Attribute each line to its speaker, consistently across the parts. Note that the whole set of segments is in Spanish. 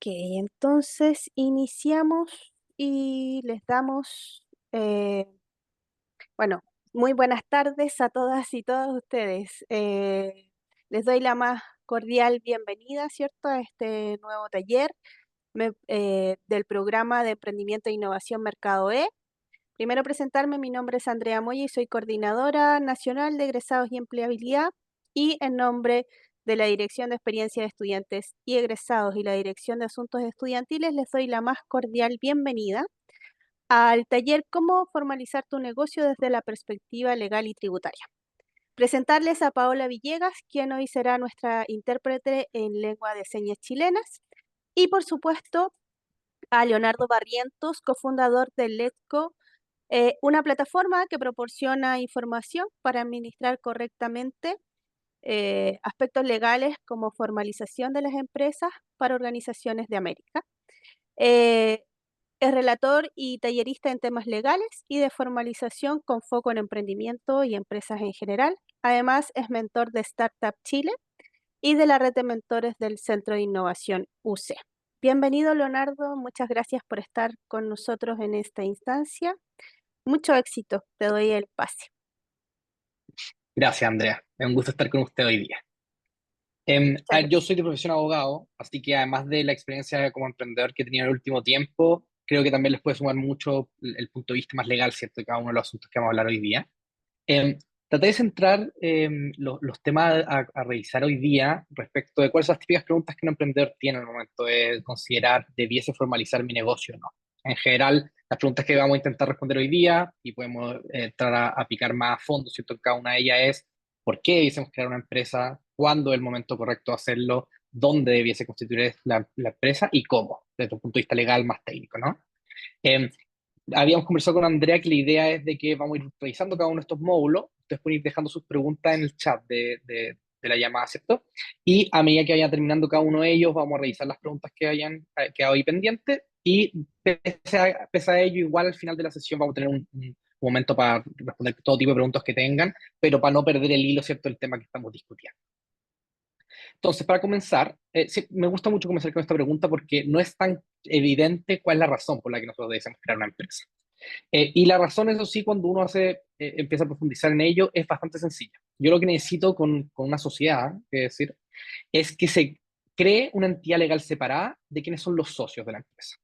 Speaker 1: Entonces iniciamos y les damos, bueno, muy buenas tardes a todas y todos ustedes. Les doy la más cordial bienvenida, ¿cierto?, a este nuevo taller del programa de Emprendimiento e Innovación Mercado E. Primero presentarme, mi nombre es Andrea Moya y soy coordinadora nacional de egresados y empleabilidad, y en nombre de la Dirección de Experiencia de Estudiantes y Egresados y la Dirección de Asuntos Estudiantiles les doy la más cordial bienvenida al taller Cómo formalizar tu negocio desde la perspectiva legal y tributaria. Presentarles a Paola Villegas, quien hoy será nuestra intérprete en lengua de señas chilenas, y por supuesto a Leonardo Barrientos, cofundador de Letco, una plataforma que proporciona información para administrar correctamente aspectos legales como formalización de las empresas para organizaciones de América. Eh, es relator y tallerista en temas legales y de formalización con foco en emprendimiento y empresas en general. Además, es mentor de Startup Chile y de la red de mentores del Centro de Innovación UC. Bienvenido, Leonardo. Muchas gracias por estar con nosotros en esta instancia. Mucho éxito. Te doy el pase.
Speaker 2: Gracias, Andrea. Es un gusto estar con usted hoy día.
Speaker 1: Muchas
Speaker 2: Yo
Speaker 1: gracias.
Speaker 2: soy de profesión abogado, así que además de la experiencia como emprendedor que he tenido en el último tiempo, creo que también les puede sumar mucho el punto de vista más legal, ¿cierto?, de cada uno de los asuntos que vamos a hablar hoy día. Em, Traté de centrar los temas a revisar hoy día respecto de cuáles son las típicas preguntas que un emprendedor tiene al momento de considerar debiese formalizar mi negocio o no. En general, las preguntas que vamos a intentar responder hoy día, y podemos entrar a picar más a fondo, ¿cierto?, en cada una de ellas es por qué debiésemos crear una empresa, cuándo es el momento correcto de hacerlo, dónde debiese constituir la empresa y cómo, desde un punto de vista legal más técnico, ¿no? Em, Habíamos conversado con Andrea que la idea es de que vamos a ir revisando cada uno de estos módulos. Ustedes pueden ir dejando sus preguntas en el chat de la llamada, ¿cierto? Y a medida que vaya terminando cada uno de ellos, vamos a revisar las preguntas que hayan quedado ahí pendientes. Y pese a ello, igual al final de la sesión vamos a tener un momento para responder todo tipo de preguntas que tengan, pero para no perder el hilo, ¿cierto?, del tema que estamos discutiendo. Entonces, para comenzar, sí, me gusta mucho comenzar con esta pregunta porque no es tan evidente cuál es la razón por la que nosotros debemos crear una empresa. Y la razón, eso sí, cuando uno empieza a profundizar en ello, es bastante sencilla. Yo lo que necesito con una sociedad, es decir, es que se cree una entidad legal separada de quiénes son los socios de la empresa.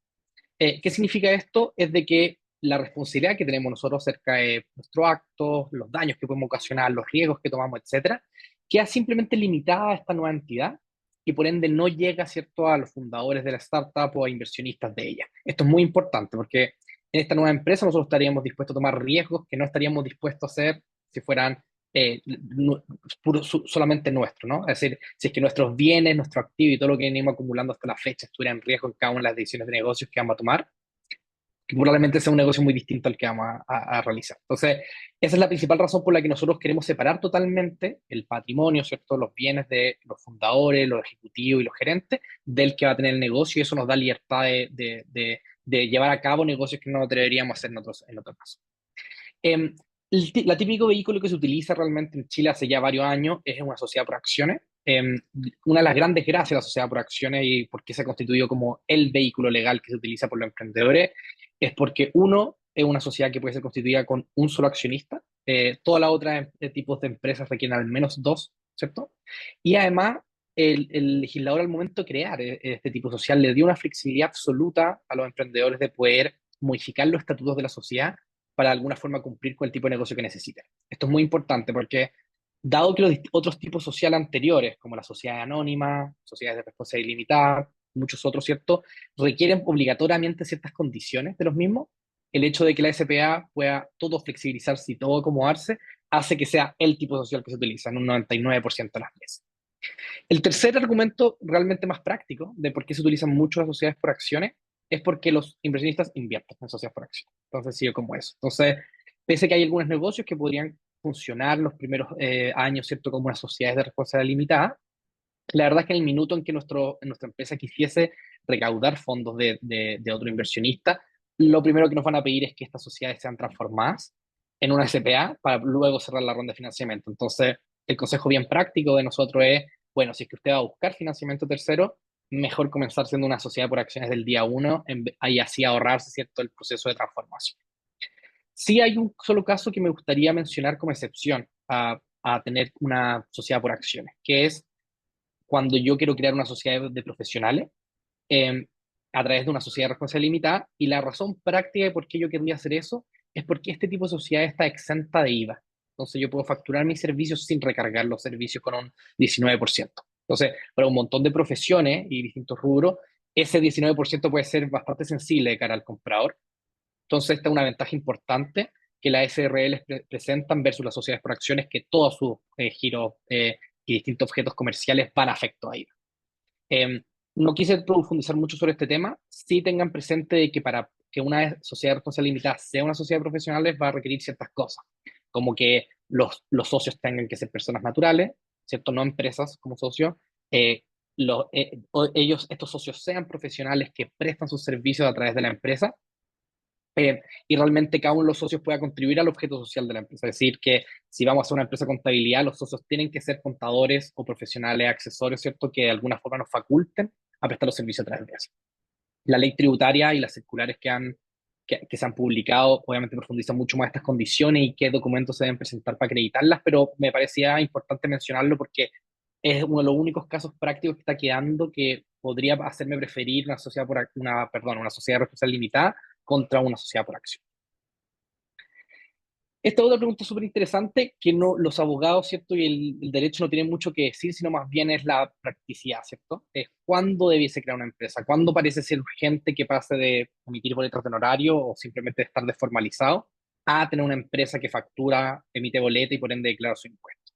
Speaker 2: ¿Qué significa esto? Es de que la responsabilidad que tenemos nosotros acerca de nuestros actos, los daños que podemos ocasionar, los riesgos que tomamos, etcétera, queda simplemente limitada a esta nueva entidad y por ende no llega, ¿cierto?, a los fundadores de la startup o a inversionistas de ella. Esto es muy importante porque en esta nueva empresa nosotros estaríamos dispuestos a tomar riesgos que no estaríamos dispuestos a hacer si fueran solamente nuestros, ¿no? Es decir, si es que nuestros bienes, nuestro activo y todo lo que venimos acumulando hasta la fecha estuviera en riesgo en cada una de las decisiones de negocios que vamos a tomar, que probablemente sea un negocio muy distinto al que vamos a realizar. Entonces, esa es la principal razón por la que nosotros queremos separar totalmente el patrimonio, ¿cierto?, los bienes de los fundadores, los ejecutivos y los gerentes, del que va a tener el negocio, y eso nos da libertad de llevar a cabo negocios que no deberíamos hacer en otro caso. Eh, la típico vehículo que se utiliza realmente en Chile hace ya varios años es una sociedad por acciones. Una de las grandes gracias de la sociedad por acciones y por qué se ha constituido como el vehículo legal que se utiliza por los emprendedores es porque uno es una sociedad que puede ser constituida con un solo accionista. Todas las otras tipos de empresas requieren al menos dos, ¿cierto? Y además el legislador al momento de crear este tipo social le dio una flexibilidad absoluta a los emprendedores de poder modificar los estatutos de la sociedad para de alguna forma cumplir con el tipo de negocio que necesiten. Esto es muy importante porque, dado que los otros tipos sociales anteriores, como la sociedad anónima, sociedades de responsabilidad limitada, muchos otros, ¿cierto?, requieren obligatoriamente ciertas condiciones de los mismos, el hecho de que la SPA pueda todo flexibilizarse y todo acomodarse, hace que sea el tipo social que se utiliza en un 99% de las veces. El tercer argumento realmente más práctico de por qué se utilizan mucho las sociedades por acciones es porque los inversionistas invierten en sociedades por acciones. Entonces, sencillo como eso. Entonces, pese a que hay algunos negocios que podrían funcionar los primeros años, ¿cierto?, como unas sociedades de responsabilidad limitada, la verdad es que en el minuto en que nuestra empresa quisiese recaudar fondos de otro inversionista, lo primero que nos van a pedir es que estas sociedades sean transformadas en una SPA para luego cerrar la ronda de financiamiento. Entonces, el consejo bien práctico de nosotros es, bueno, si es que usted va a buscar financiamiento tercero, mejor comenzar siendo una sociedad por acciones del día uno y así ahorrarse, ¿cierto?, el proceso de transformación. Sí hay un solo caso que me gustaría mencionar como excepción a tener una sociedad por acciones, que es cuando yo quiero crear una sociedad de profesionales eh, a través de una sociedad de responsabilidad limitada, y la razón práctica de por qué yo querría hacer eso es porque este tipo de sociedad está exenta de IVA. Entonces yo puedo facturar mis servicios sin recargar los servicios con un 19%. Entonces, para un montón de profesiones y distintos rubros, ese 19% puede ser bastante sensible de cara al comprador. Entonces, esta es una ventaja importante que las SRL presentan versus las sociedades por acciones, que todos sus giros y distintos objetos comerciales van afecto a IVA. No quise profundizar mucho sobre este tema. Sí tengan presente de que para que una sociedad de responsabilidad limitada sea una sociedad de profesionales va a requerir ciertas cosas, como que los socios tengan que ser personas naturales, ¿cierto? No empresas como socios. Eh, estos socios sean profesionales que prestan sus servicios a través de la empresa, y realmente cada uno de los socios pueda contribuir al objeto social de la empresa. Es decir, que si vamos a hacer una empresa de contabilidad, los socios tienen que ser contadores o profesionales accesorios, ¿cierto? Que de alguna forma nos faculten a prestar los servicios a través de eso. La ley tributaria y las circulares que se han publicado obviamente profundizan mucho más estas condiciones y qué documentos se deben presentar para acreditarlas, pero me parecía importante mencionarlo porque es uno de los únicos casos prácticos que está quedando que podría hacerme preferir una sociedad una sociedad de responsabilidad limitada contra una sociedad por acción. Esta otra pregunta súper interesante que no, los abogados, ¿cierto? Y el derecho no tienen mucho que decir, sino más bien es la practicidad, ¿cierto? Es cuándo debiese crear una empresa, cuándo parece ser urgente que pase de emitir boletas de honorario o simplemente estar desformalizado a tener una empresa que factura, emite boleta y por ende declara su impuesto.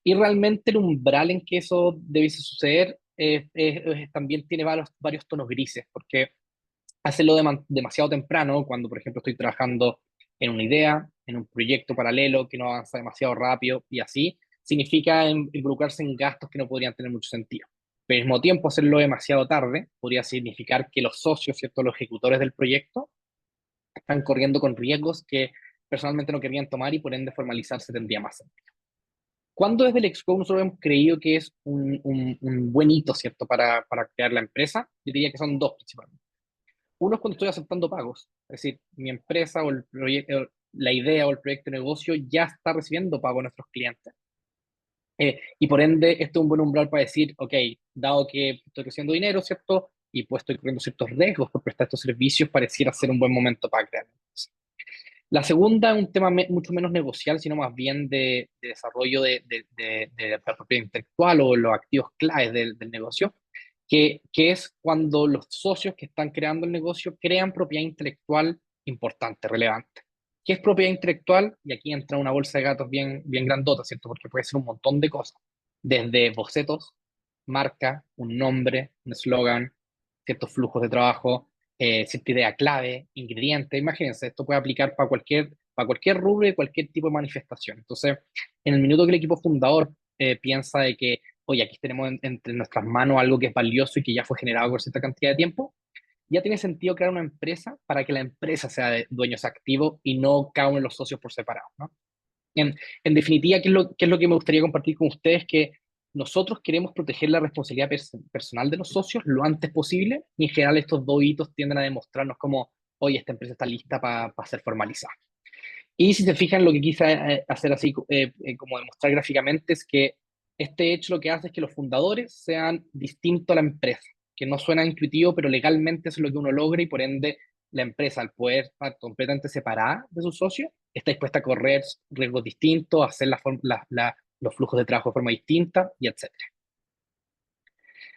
Speaker 2: Y realmente el umbral en que eso debiese suceder también tiene varios tonos grises, porque hacerlo demasiado temprano, cuando por ejemplo estoy trabajando en una idea, en un proyecto paralelo que no avanza demasiado rápido y así, significa involucrarse en gastos que no podrían tener mucho sentido. Pero al mismo tiempo, hacerlo demasiado tarde podría significar que los socios, ¿cierto?, los ejecutores del proyecto, están corriendo con riesgos que personalmente no querían tomar y por ende formalizarse tendría más sentido. ¿Cuándo desde el Exco nosotros hemos creído que es un buen hito, ¿cierto?, para crear la empresa? Yo diría que son dos principalmente. Uno es cuando estoy aceptando pagos, es decir, mi empresa o el proyecto, la idea o el proyecto de negocio ya está recibiendo pago a nuestros clientes. Y por ende, esto es un buen umbral para decir, ok, dado que estoy recibiendo dinero, ¿cierto? Y pues estoy corriendo ciertos riesgos por prestar estos servicios, pareciera ser un buen momento para crear. La segunda es un tema mucho menos negocial, sino más bien de desarrollo de la propiedad intelectual o los activos claves del negocio, que es cuando los socios que están creando el negocio crean propiedad intelectual importante, relevante. ¿Qué es propiedad intelectual? Y aquí entra una bolsa de gatos bien grandota, ¿cierto? Porque puede ser un montón de cosas, desde bocetos, marca, un nombre, un eslogan, ciertos flujos de trabajo, cierta idea clave, ingrediente. Imagínense, esto puede aplicar para cualquier rubro y cualquier tipo de manifestación. Entonces, en el minuto que el equipo fundador piensa de que, oye, aquí tenemos entre nuestras manos algo que es valioso y que ya fue generado por cierta cantidad de tiempo, ya tiene sentido crear una empresa para que la empresa sea de dueños activos y no cada uno de los socios por separado, ¿no? En, en definitiva, ¿qué es lo que me gustaría compartir con ustedes? Que nosotros queremos proteger la responsabilidad personal de los socios lo antes posible y en general estos dos hitos tienden a demostrarnos como, oye, esta empresa está lista para ser formalizada. Y si se fijan, lo que quise hacer así, como demostrar gráficamente, es que este hecho lo que hace es que los fundadores sean distintos a la empresa, que no suena intuitivo, pero legalmente eso es lo que uno logra y por ende la empresa, al poder estar completamente separada de sus socios, está dispuesta a correr riesgos distintos, a hacer los flujos de trabajo de forma distinta y etcétera.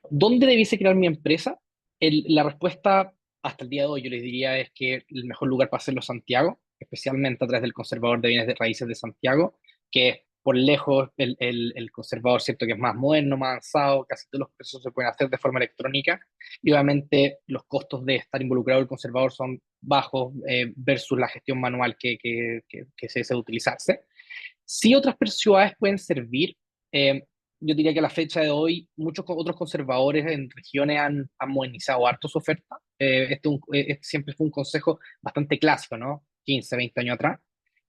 Speaker 2: ¿Dónde debiese crear mi empresa? La respuesta hasta el día de hoy yo les diría es que el mejor lugar para hacerlo es Santiago, especialmente a través del conservador de bienes de raíces de Santiago, que es por lejos el conservador, cierto, que es más moderno, más avanzado, casi todos los procesos se pueden hacer de forma electrónica y obviamente los costos de estar involucrado en el conservador son bajos versus la gestión manual que se desea utilizarse. Sí, otras ciudades pueden servir. Yo diría que a la fecha de hoy, muchos otros conservadores en regiones han modernizado harto su oferta. Este siempre fue un consejo bastante clásico, ¿no? 15, 20 años atrás.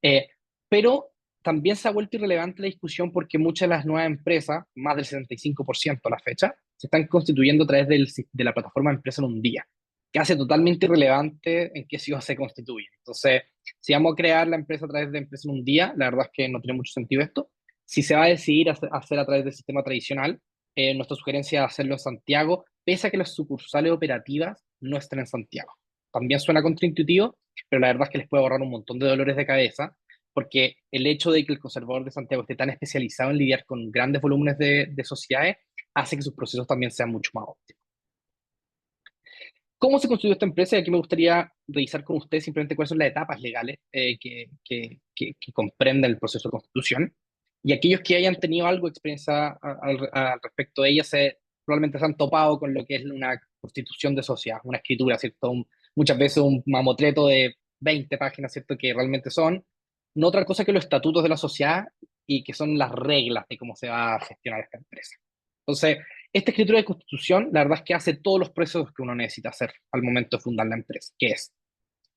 Speaker 2: Eh, pero también se ha vuelto irrelevante la discusión porque muchas de las nuevas empresas, más del 75% a la fecha, se están constituyendo a través de la plataforma Empresa en un día, que hace totalmente irrelevante en qué ciudad se constituye. Entonces, si vamos a crear la empresa a través de Empresa en un día, la verdad es que no tiene mucho sentido esto. Si se va a decidir hacer a través del sistema tradicional, nuestra sugerencia es hacerlo en Santiago, pese a que las sucursales operativas no estén en Santiago. También suena contraintuitivo, pero la verdad es que les puede ahorrar un montón de dolores de cabeza, porque el hecho de que el conservador de Santiago esté tan especializado en lidiar con grandes volúmenes de sociedades hace que sus procesos también sean mucho más óptimos. ¿Cómo se construyó esta empresa? Y aquí me gustaría revisar con usted simplemente cuáles son las etapas legales que comprenden el proceso de constitución. Y aquellos que hayan tenido algo de experiencia al respecto de ella, probablemente se han topado con lo que es una constitución de sociedad, una escritura, ¿cierto? Muchas veces un mamotreto de 20 páginas, ¿cierto? Que realmente son no otra cosa que los estatutos de la sociedad y que son las reglas de cómo se va a gestionar esta empresa. Entonces, esta escritura de constitución, la verdad es que hace todos los procesos que uno necesita hacer al momento de fundar la empresa, que es,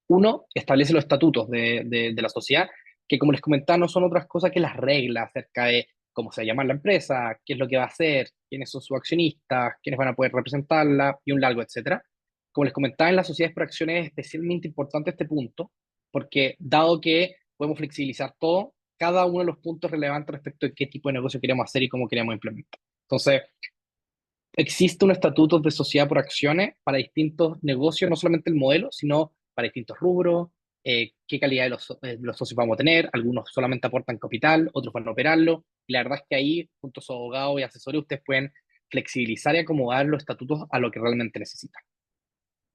Speaker 2: uno, establece los estatutos de la sociedad, que como les comentaba, no son otras cosas que las reglas acerca de cómo se llama la empresa, qué es lo que va a hacer, quiénes son sus accionistas, quiénes van a poder representarla, y un largo etcétera. Como les comentaba, en las sociedades por acciones es especialmente importante este punto, porque dado que podemos flexibilizar todo, cada uno de los puntos relevantes respecto de qué tipo de negocio queremos hacer y cómo queremos implementar. Entonces, existe un estatuto de sociedad por acciones para distintos negocios, no solamente el modelo, sino para distintos rubros, qué calidad los socios vamos a tener, algunos solamente aportan capital, otros van a operarlo, y la verdad es que ahí, junto a su abogado y asesores, ustedes pueden flexibilizar y acomodar los estatutos a lo que realmente necesitan.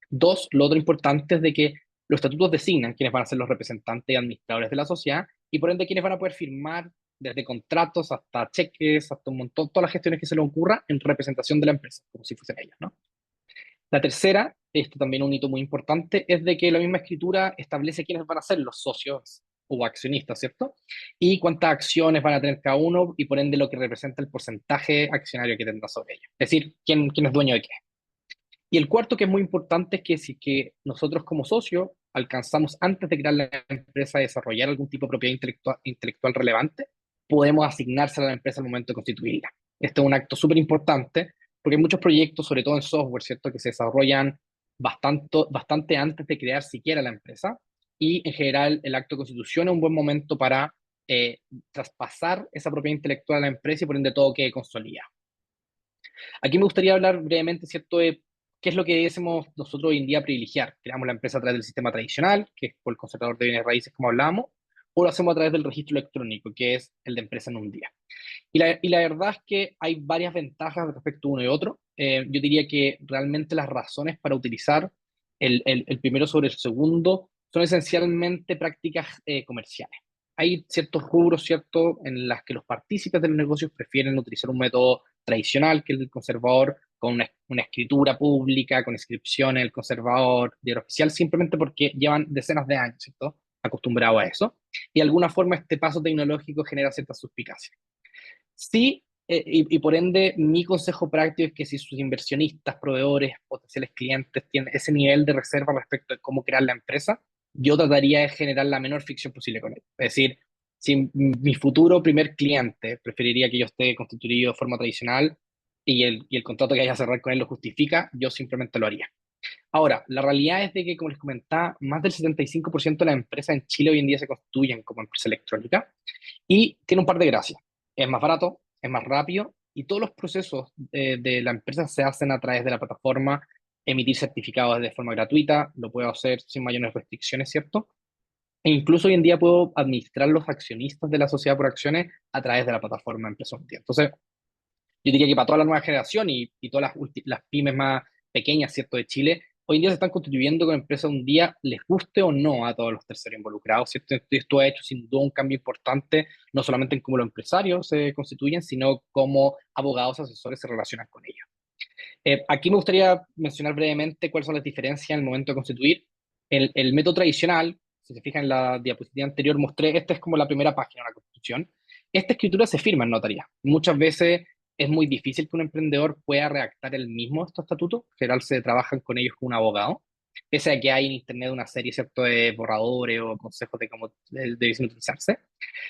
Speaker 2: Dos, lo otro importante es de que los estatutos designan quiénes van a ser los representantes y administradores de la sociedad y por ende quiénes van a poder firmar desde contratos hasta cheques, hasta un montón, todas las gestiones que se les ocurra en representación de la empresa, como si fuesen ellos, ¿no? La tercera, esto también un hito muy importante, es de que la misma escritura establece quiénes van a ser los socios o accionistas, ¿cierto? Y cuántas acciones van a tener cada uno y por ende lo que representa el porcentaje accionario que tendrá sobre ellos. Es decir, quién es dueño de qué. Y el cuarto, que es muy importante, es que si que nosotros como socios alcanzamos antes de crear la empresa a desarrollar algún tipo de propiedad intelectual relevante, podemos asignársela a la empresa al momento de constituirla. Este es un acto súper importante porque hay muchos proyectos, sobre todo en software, ¿cierto?, que se desarrollan bastante antes de crear siquiera la empresa y en general el acto de constitución es un buen momento para traspasar esa propiedad intelectual a la empresa y por ende todo quede consolidado. Aquí me gustaría hablar brevemente, ¿cierto?, de qué es lo que debemos nosotros hoy en día privilegiar. ¿Creamos la empresa a través del sistema tradicional, que es por el conservador de bienes raíces, como hablábamos, o lo hacemos a través del registro electrónico, que es el de empresa en un día? Y la verdad es que hay varias ventajas respecto a uno y otro. Yo diría que realmente las razones para utilizar el primero sobre el segundo son esencialmente prácticas comerciales. Hay ciertos rubros, ¿cierto?, en las que los partícipes de los negocios prefieren utilizar un método tradicional, que es el conservador, con una escritura pública, con inscripción en el conservador, diario oficial, simplemente porque llevan decenas de años, ¿cierto?, acostumbrados a eso. Y de alguna forma este paso tecnológico genera ciertas suspicacias. Sí, y por ende, mi consejo práctico es que si sus inversionistas, proveedores, potenciales clientes tienen ese nivel de reserva respecto de cómo crear la empresa, yo trataría de generar la menor fricción posible con él. Es decir, si mi futuro primer cliente preferiría que yo esté constituido de forma tradicional y el contrato que haya a cerrar con él lo justifica, yo simplemente lo haría. Ahora, la realidad es de que, como les comentaba, más del 75% de las empresas en Chile hoy en día se constituyen como empresa electrónica y tiene un par de gracias. Es más barato, es más rápido y todos los procesos de la empresa se hacen a través de la plataforma, emitir certificados de forma gratuita, lo puedo hacer sin mayores restricciones, ¿cierto? E incluso hoy en día puedo administrar los accionistas de la sociedad por acciones a través de la plataforma Empresa Un Día. Entonces, yo diría que para toda la nueva generación y todas las pymes más pequeñas, ¿cierto?, de Chile, hoy en día se están constituyendo con empresas un día, les guste o no a todos los terceros involucrados, ¿cierto? Esto ha hecho sin duda un cambio importante, no solamente en cómo los empresarios se constituyen, sino cómo abogados, asesores se relacionan con ellos. Aquí me gustaría mencionar brevemente cuáles son las diferencias en el momento de constituir. El método tradicional, si se fijan en la diapositiva anterior, mostré, esta es como la primera página de la Constitución. Esta escritura se firma en notaría. Muchas veces es muy difícil que un emprendedor pueda redactar el mismo estos estatutos. En general se trabajan con ellos con un abogado. Pese a que hay en internet una serie, ¿cierto?, de borradores o consejos de cómo deben utilizarse.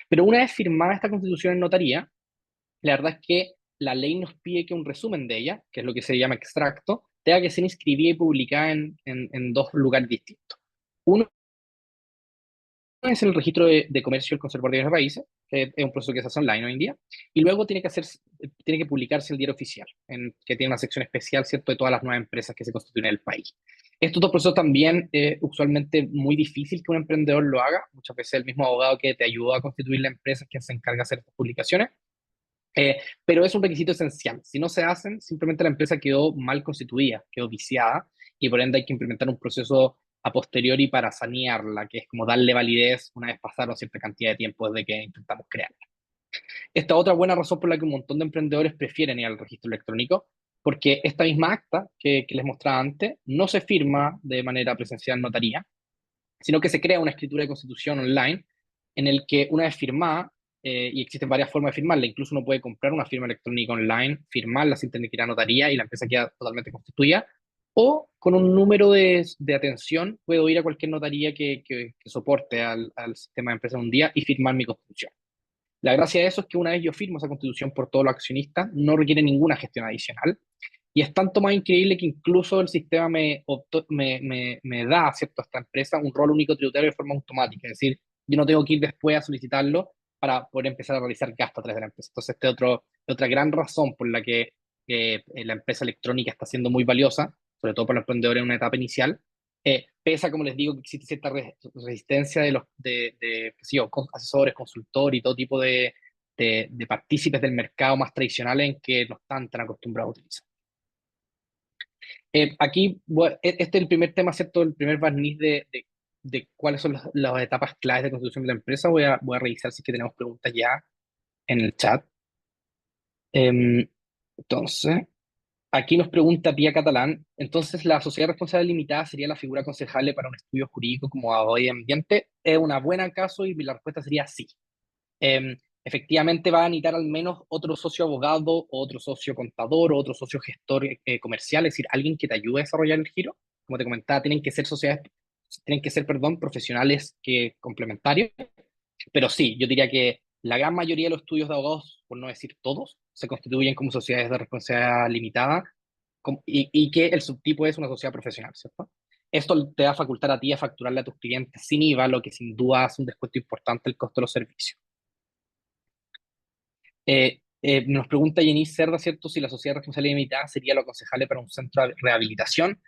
Speaker 2: Pero una vez firmada esta constitución en notaría, la verdad es que la ley nos pide que un resumen de ella, que es lo que se llama extracto, tenga que ser inscribida y publicada en dos lugares distintos. Uno es el registro de comercio del conservador de bienes raíces, que es un proceso que se hace online hoy en día, y luego tiene que publicarse el diario oficial, que tiene una sección especial, ¿cierto?, de todas las nuevas empresas que se constituyen en el país. Estos dos procesos también, usualmente muy difícil que un emprendedor lo haga. Muchas veces el mismo abogado que te ayudó a constituir la empresa es quien se encarga de hacer estas publicaciones. Pero es un requisito esencial. Si no se hacen, simplemente la empresa quedó mal constituida, quedó viciada, y por ende hay que implementar un proceso a posteriori para sanearla, que es como darle validez una vez pasaron cierta cantidad de tiempo desde que intentamos crearla. Esta otra buena razón por la que un montón de emprendedores prefieren ir al registro electrónico, porque esta misma acta que les mostraba antes no se firma de manera presencial en notaría, sino que se crea una escritura de constitución online en el que una vez firmada, y existen varias formas de firmarla, incluso uno puede comprar una firma electrónica online, firmarla sin tener que ir a notaría y la empresa queda totalmente constituida, o con un número de atención puedo ir a cualquier notaría que soporte al sistema de empresa un día y firmar mi constitución. La gracia de eso es que una vez yo firmo esa constitución por todos los accionistas, no requiere ninguna gestión adicional. Y es tanto más increíble que incluso el sistema me da, ¿cierto?, a esta empresa un rol único tributario de forma automática. Es decir, yo no tengo que ir después a solicitarlo para poder empezar a realizar gastos a través de la empresa. Entonces, otra gran razón por la que la empresa electrónica está siendo muy valiosa, sobre todo para los emprendedores en una etapa inicial, pesa, como les digo, que existe cierta resistencia qué sé yo, asesores, consultores y todo tipo de partícipes del mercado más tradicionales en que no están tan acostumbrados a utilizar. Aquí, este es el primer tema, ¿cierto? El primer barniz de cuáles son las etapas claves de constitución de la empresa. Voy a revisar si es que tenemos preguntas ya en el chat. Em, entonces, aquí nos pregunta Pía Catalán, entonces la sociedad responsable limitada sería la figura aconsejable para un estudio jurídico como abogado y ambiente. Es una buena caso y la respuesta sería sí. Efectivamente va a necesitar al menos otro socio abogado, o otro socio contador, o otro socio gestor comercial, es decir, alguien que te ayude a desarrollar el giro. Como te comentaba, tienen que ser, perdón, profesionales complementarios, pero sí, yo diría que la gran mayoría de los estudios de abogados, por no decir todos, se constituyen como sociedades de responsabilidad limitada y que el subtipo es una sociedad profesional, ¿cierto? Esto te va a facultar a ti a facturarle a tus clientes sin IVA, lo que sin duda hace un descuento importante el costo de los servicios. Nos pregunta Jenny Cerda, ¿cierto? Si la sociedad de responsabilidad limitada sería lo aconsejable para un centro de rehabilitación.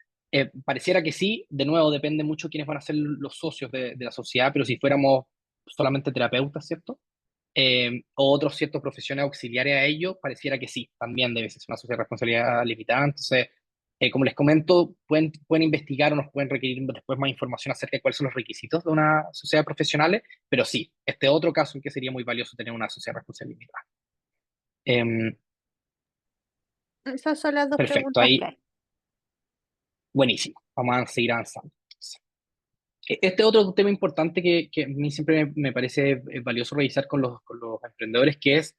Speaker 2: Pareciera que sí, de nuevo, depende mucho quiénes van a ser los socios de la sociedad, pero si fuéramos solamente terapeutas, ¿cierto? O otros ciertos profesiones auxiliares a ello, pareciera que sí, también debe ser una sociedad de responsabilidad limitada. Entonces, como les comento, pueden investigar o nos pueden requerir después más información acerca de cuáles son los requisitos de una sociedad profesional, pero sí, este otro caso en que sería muy valioso tener una sociedad de responsabilidad limitada. Em,
Speaker 1: Esas son las dos
Speaker 2: Perfecto,
Speaker 1: preguntas
Speaker 2: ahí,
Speaker 1: clave.
Speaker 2: buenísimo. Vamos a seguir avanzando. Este otro tema importante que a mí siempre me parece valioso revisar con los emprendedores, que es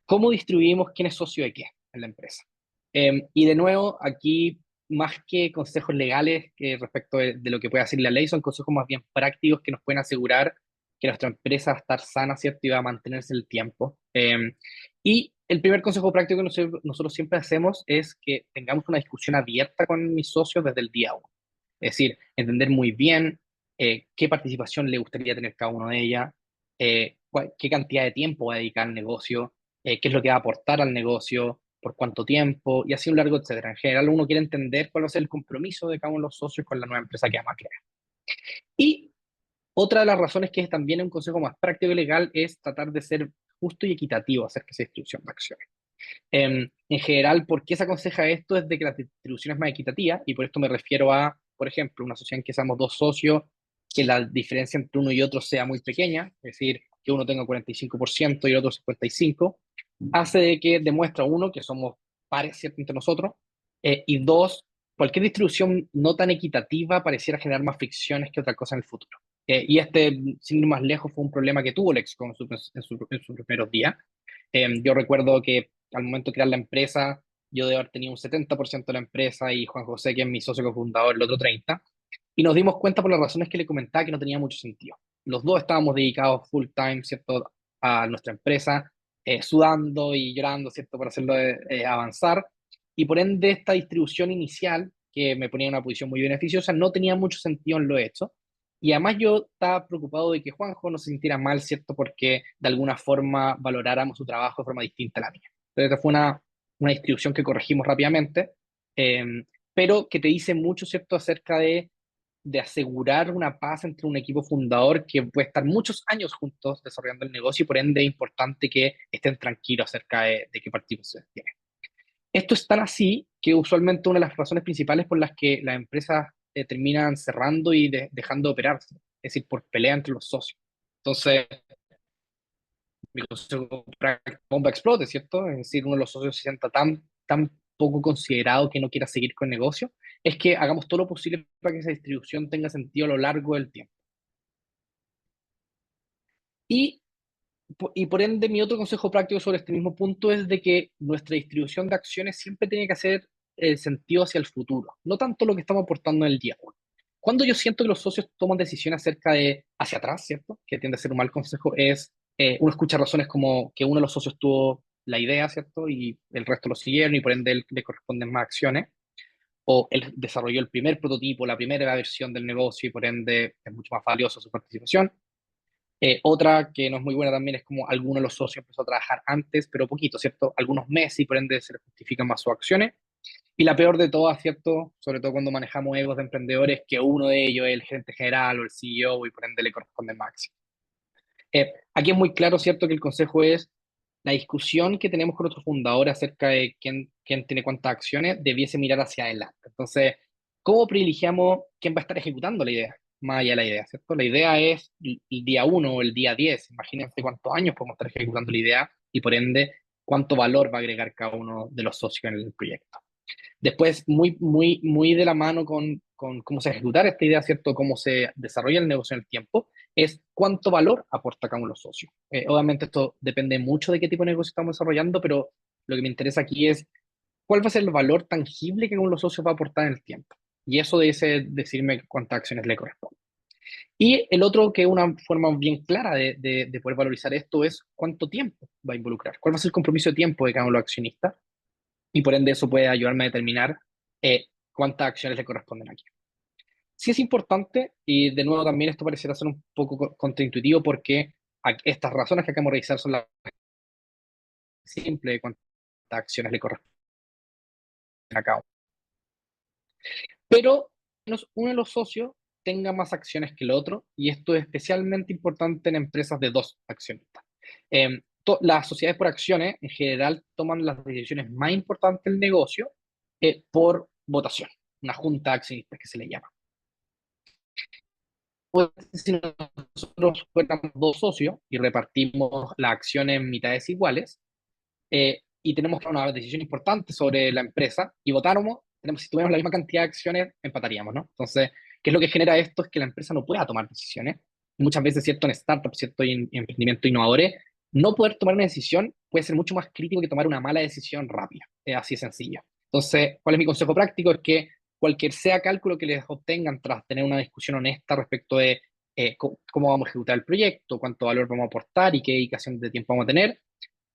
Speaker 2: cómo distribuimos quién es socio de qué en la empresa. Y de nuevo, aquí, más que consejos legales que respecto de lo que puede hacer la ley, son consejos más bien prácticos que nos pueden asegurar que nuestra empresa va a estar sana, ¿cierto? Y va a mantenerse el tiempo. Y el primer consejo práctico que nosotros siempre hacemos es que tengamos una discusión abierta con mis socios desde el día uno. Es decir, entender muy bien qué participación le gustaría tener cada uno de ellas, qué cantidad de tiempo va a dedicar al negocio, qué es lo que va a aportar al negocio, por cuánto tiempo, y así un largo, etcétera. En general, uno quiere entender cuál va a ser el compromiso de cada uno de los socios con la nueva empresa que vamos a crear. Y otra de las razones que es también un consejo más práctico y legal es tratar de ser justo y equitativo acerca de esa distribución de acciones. En general, ¿por qué se aconseja esto? Es de que la distribución es más equitativa, y por esto me refiero a, por ejemplo, una sociedad en que seamos dos socios, que la diferencia entre uno y otro sea muy pequeña, es decir, que uno tenga 45% y el otro 55%, hace de que demuestra uno que somos pares, ¿cierto?, entre nosotros, y dos, cualquier distribución no tan equitativa pareciera generar más fricciones que otra cosa en el futuro. Y este, sin ir más lejos, fue un problema que tuvo Lexco en sus primeros días. Yo recuerdo que al momento de crear la empresa, yo debo haber tenido un 70% de la empresa y Juan José, que es mi socio cofundador, el otro 30%. Y nos dimos cuenta por las razones que le comentaba que no tenía mucho sentido. Los dos estábamos dedicados full time, ¿cierto?, a nuestra empresa. sudando y llorando, ¿cierto? Para hacerlo avanzar. Y por ende, esta distribución inicial, que me ponía en una posición muy beneficiosa, no tenía mucho sentido en lo hecho. Y además yo estaba preocupado de que Juanjo no se sintiera mal, ¿cierto? Porque de alguna forma valoráramos su trabajo de forma distinta a la mía. Entonces, esta fue una distribución que corregimos rápidamente, eh, pero que te dice mucho, ¿cierto?, acerca de asegurar una paz entre un equipo fundador que puede estar muchos años juntos desarrollando el negocio y por ende es importante que estén tranquilos acerca de qué participación tienen. Esto es tan así que usualmente una de las razones principales por las que las empresas terminan cerrando y dejando de operarse, es decir, por pelea entre los socios. Entonces, mi consejo para que la bomba explote, ¿cierto? Es decir, uno de los socios se sienta tan poco considerado que no quiera seguir con el negocio, es que hagamos todo lo posible para que esa distribución tenga sentido a lo largo del tiempo. Y, y por ende, mi otro consejo práctico sobre este mismo punto es de que nuestra distribución de acciones siempre tiene que hacer sentido hacia el futuro, no tanto lo que estamos aportando en el día uno. Cuando yo siento que los socios toman decisiones acerca de hacia atrás, ¿cierto? Que tiende a ser un mal consejo, es uno escucha razones como que uno de los socios tuvo la idea, ¿cierto? Y el resto lo siguieron y por ende él, le corresponden más acciones. O él desarrolló el primer prototipo, la primera versión del negocio y por ende es mucho más valiosa su participación. Otra que no es muy buena también es como alguno de los socios empezó a trabajar antes, pero poquito, ¿cierto? Algunos meses y por ende se les justifican más sus acciones. Y la peor de todas, ¿cierto? Sobre todo cuando manejamos egos de emprendedores, que uno de ellos es el gerente general o el CEO y por ende le corresponde máximo. Aquí es muy claro, ¿cierto? Que el consejo es la discusión que tenemos con nuestro fundador acerca de quién tiene cuántas acciones debiese mirar hacia adelante. Entonces, ¿cómo privilegiamos quién va a estar ejecutando la idea? Más allá de la idea, ¿cierto? La idea es el día uno o el día 10. Imagínense cuántos años podemos estar ejecutando la idea y por ende cuánto valor va a agregar cada uno de los socios en el proyecto. Después, muy de la mano con cómo se ejecutar esta idea, ¿cierto? Cómo se desarrolla el negocio en el tiempo, es cuánto valor aporta cada uno de los socios. Obviamente esto depende mucho de qué tipo de negocio estamos desarrollando, pero lo que me interesa aquí es cuál va a ser el valor tangible que cada uno de los socios va a aportar en el tiempo. Y eso debe decirme cuántas acciones le corresponden. Y el otro, que es una forma bien clara de poder valorizar esto, es cuánto tiempo va a involucrar, cuál va a ser el compromiso de tiempo de cada uno de los accionistas y por ende eso puede ayudarme a determinar cuántas acciones le corresponden aquí. Sí es importante, y de nuevo también esto pareciera ser un poco contraintuitivo porque estas razones que acabamos de revisar son las simples de cuántas acciones le corresponden a cada uno. Pero menos uno de los socios tenga más acciones que el otro, y esto es especialmente importante en empresas de dos accionistas. Las sociedades por acciones en general toman las decisiones más importantes del negocio por votación, una junta de accionistas que se le llama. Pues, si nosotros fuéramos dos socios y repartimos las acciones en mitades iguales, y tenemos una decisión importante sobre la empresa y votáramos, si tuviéramos la misma cantidad de acciones, empataríamos, ¿no? Entonces, ¿qué es lo que genera esto? Es que la empresa no pueda tomar decisiones. Muchas veces, ¿cierto? En startups, ¿cierto? Y en emprendimientos innovadores, no poder tomar una decisión puede ser mucho más crítico que tomar una mala decisión rápida. Es así de sencillo. Entonces, ¿cuál es mi consejo práctico? Es que cualquier sea cálculo que les obtengan tras tener una discusión honesta respecto de cómo vamos a ejecutar el proyecto, cuánto valor vamos a aportar y qué dedicación de tiempo vamos a tener,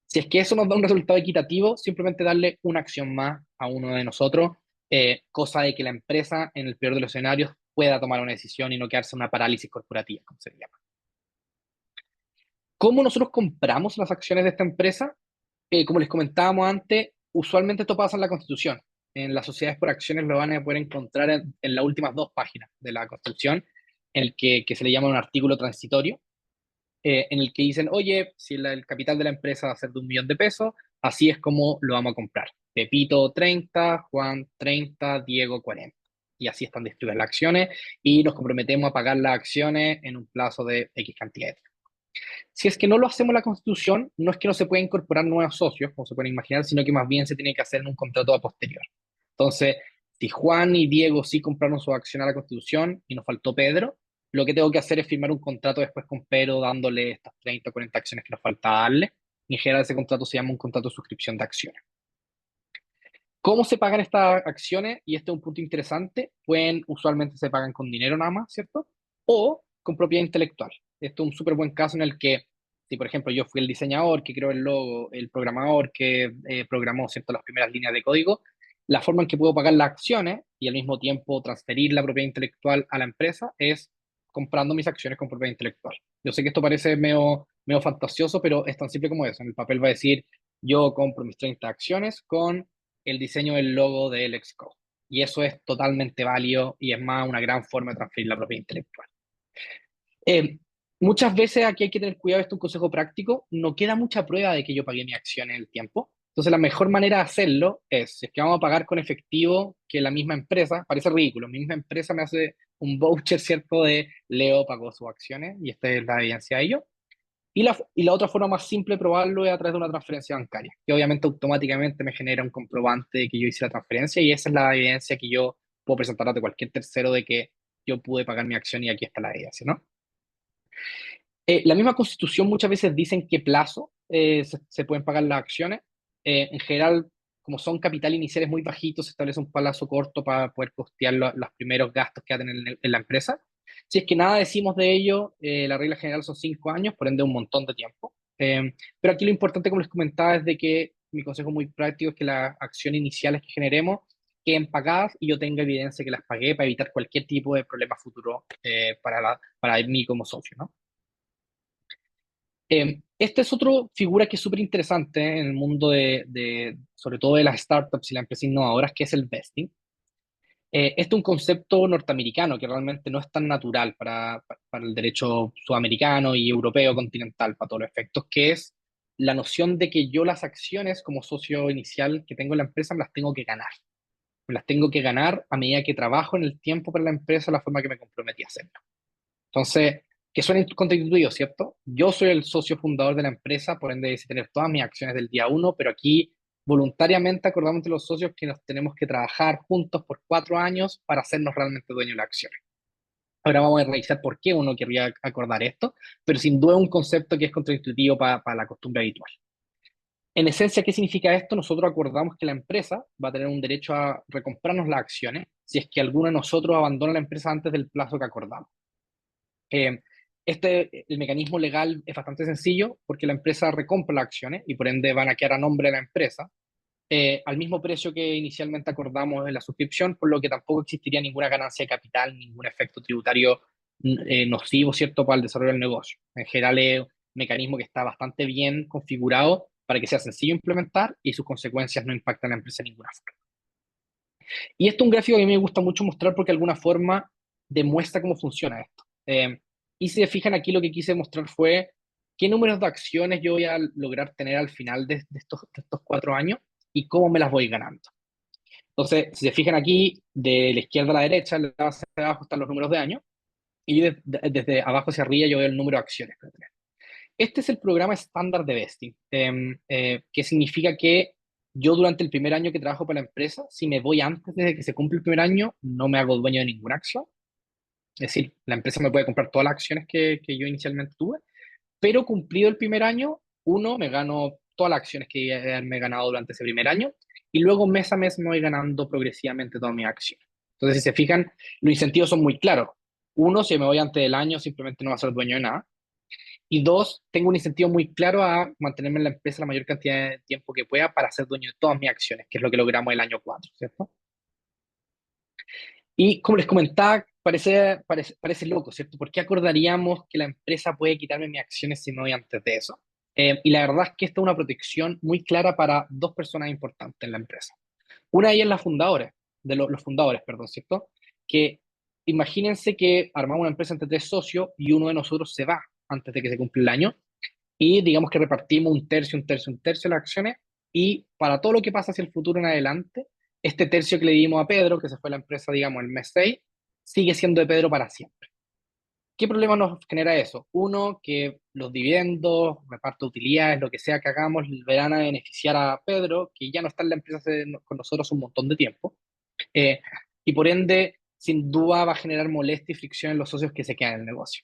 Speaker 2: si es que eso nos da un resultado equitativo, simplemente darle una acción más a uno de nosotros, cosa de que la empresa, en el peor de los escenarios, pueda tomar una decisión y no quedarse en una parálisis corporativa, como se llama. ¿Cómo nosotros compramos las acciones de esta empresa? Como les comentábamos antes, usualmente esto pasa en la Constitución. En las sociedades por acciones lo van a poder encontrar en las últimas dos páginas de la Constitución, en el que se le llama un artículo transitorio, en el que dicen, oye, si el capital de la empresa va a ser de 1 millón de pesos, así es como lo vamos a comprar. Pepito 30, Juan 30, Diego 40. Y así están distribuidas las acciones y nos comprometemos a pagar las acciones en un plazo de X cantidad de tiempo. Si es que no lo hacemos en la Constitución, no es que no se pueda incorporar nuevos socios, como se pueden imaginar, sino que más bien se tiene que hacer en un contrato a posterior. Entonces, si Juan y Diego sí compraron su acción a la Constitución y nos faltó Pedro, lo que tengo que hacer es firmar un contrato después con Pedro dándole estas 30 o 40 acciones que nos falta darle. Y en general ese contrato se llama un contrato de suscripción de acciones. ¿Cómo se pagan estas acciones? Y este es un punto interesante. Usualmente se pagan con dinero nada más, ¿cierto? O con propiedad intelectual. Esto es un súper buen caso en el que Si, por ejemplo, yo fui el diseñador que creó el logo, el programador que programó, ¿cierto?, las primeras líneas de código, la forma en que puedo pagar las acciones y al mismo tiempo transferir la propiedad intelectual a la empresa es comprando mis acciones con propiedad intelectual. Yo sé que esto parece medio fantasioso, pero es tan simple como eso. En el papel va a decir, yo compro mis 30 acciones con el diseño del logo del Xcode. Y eso es totalmente válido y es más una gran forma de transferir la propiedad intelectual. Eh, Muchas veces aquí hay que tener cuidado, esto es un consejo práctico, no queda mucha prueba de que yo pagué mi acción en el tiempo. Entonces la mejor manera de hacerlo es, si es que vamos a pagar con efectivo, que la misma empresa, parece ridículo, mi misma empresa me hace un voucher, ¿cierto?, de Leo pagó sus acciones y esta es la evidencia de ello. Y la otra forma más simple de probarlo es a través de una transferencia bancaria, que obviamente automáticamente me genera un comprobante de que yo hice la transferencia y esa es la evidencia que yo puedo presentar ante cualquier tercero de que yo pude pagar mi acción y aquí está la evidencia, ¿no? La misma Constitución muchas veces dice en qué plazo se pueden pagar las acciones. En general, como son capital iniciales muy bajitos, se establece un plazo corto para poder costear los primeros gastos que hacen en la empresa. Si es que nada decimos de ello, la regla general son 5 años, por ende un montón de tiempo. Pero aquí lo importante, como les comentaba, es de que mi consejo muy práctico es que las acciones iniciales que generemos queden pagadas y yo tenga evidencia que las pagué para evitar cualquier tipo de problema futuro para mí como socio, ¿no? Esta es otra figura que es súper interesante en el mundo sobre todo de las startups y las empresas innovadoras, que es el vesting. Este es un concepto norteamericano que realmente no es tan natural para el derecho sudamericano y europeo continental, para todos los efectos, que es la noción de que yo las acciones como socio inicial que tengo en la empresa me las tengo que ganar. Me las tengo que ganar a medida que trabajo en el tiempo para la empresa, la forma que me comprometí a hacerlo. Entonces, que suena contraintuitivo, ¿cierto? Yo soy el socio fundador de la empresa, por ende, hice tener todas mis acciones del día uno, pero aquí voluntariamente acordamos entre los socios que nos tenemos que trabajar juntos por 4 años para hacernos realmente dueños de las acciones. Ahora vamos a revisar por qué uno querría acordar esto, pero sin duda es un concepto que es contraintuitivo para la costumbre habitual. En esencia, ¿qué significa esto? Nosotros acordamos que la empresa va a tener un derecho a recomprarnos las acciones si es que alguno de nosotros abandona la empresa antes del plazo que acordamos. Eh, el mecanismo legal es bastante sencillo porque la empresa recompra las acciones y por ende van a quedar a nombre de la empresa al mismo precio que inicialmente acordamos en la suscripción, por lo que tampoco existiría ninguna ganancia de capital, ningún efecto tributario nocivo, ¿cierto?, para el desarrollo del negocio. En general es un mecanismo que está bastante bien configurado para que sea sencillo de implementar y sus consecuencias no impactan a la empresa de ninguna forma. Y esto es un gráfico que a mí me gusta mucho mostrar porque de alguna forma demuestra cómo funciona esto. Y si se fijan aquí, lo que quise mostrar fue qué números de acciones yo voy a lograr tener al final de estos 4 años y cómo me las voy ganando. Entonces, si se fijan aquí, de la izquierda a la derecha, en la base de abajo están los números de años, y desde abajo hacia arriba yo veo el número de acciones que voy a tener. Este es el programa estándar de vesting, que significa que yo durante el primer año que trabajo para la empresa, si me voy antes de que se cumpla el primer año, no me hago dueño de ninguna acción. Es decir, la empresa me puede comprar todas las acciones que yo inicialmente tuve, pero cumplido el primer año, me gano todas las acciones que me he ganado durante ese primer año, y luego mes a mes me voy ganando progresivamente todas mis acciones. Entonces, si se fijan, los incentivos son muy claros. Si me voy antes del año, simplemente no va a ser dueño de nada. Y dos, tengo un incentivo muy claro a mantenerme en la empresa la mayor cantidad de tiempo que pueda para ser dueño de todas mis acciones, que es lo que logramos el año 4, ¿cierto? Y como les comentaba, parece loco, ¿cierto? ¿Por qué acordaríamos que la empresa puede quitarme mis acciones si me voy antes de eso? Y la verdad es que esta es una protección muy clara para dos personas importantes en la empresa. Una de ellas es la fundadora, los fundadores, perdón, ¿cierto? Que imagínense que armamos una empresa entre 3 socios y uno de nosotros se va antes de que se cumpla el año y digamos que repartimos un tercio, un tercio, un tercio de las acciones y para todo lo que pasa hacia el futuro en adelante, este tercio que le dimos a Pedro, que se fue a la empresa, digamos, el mes 6 sigue siendo de Pedro para siempre. ¿Qué problema nos genera eso? Uno, que los dividendos, reparto de utilidades, lo que sea que hagamos, verán a beneficiar a Pedro, que ya no está en la empresa con nosotros un montón de tiempo. Eh, y por ende, sin duda va a generar molestia y fricción en los socios que se quedan en el negocio.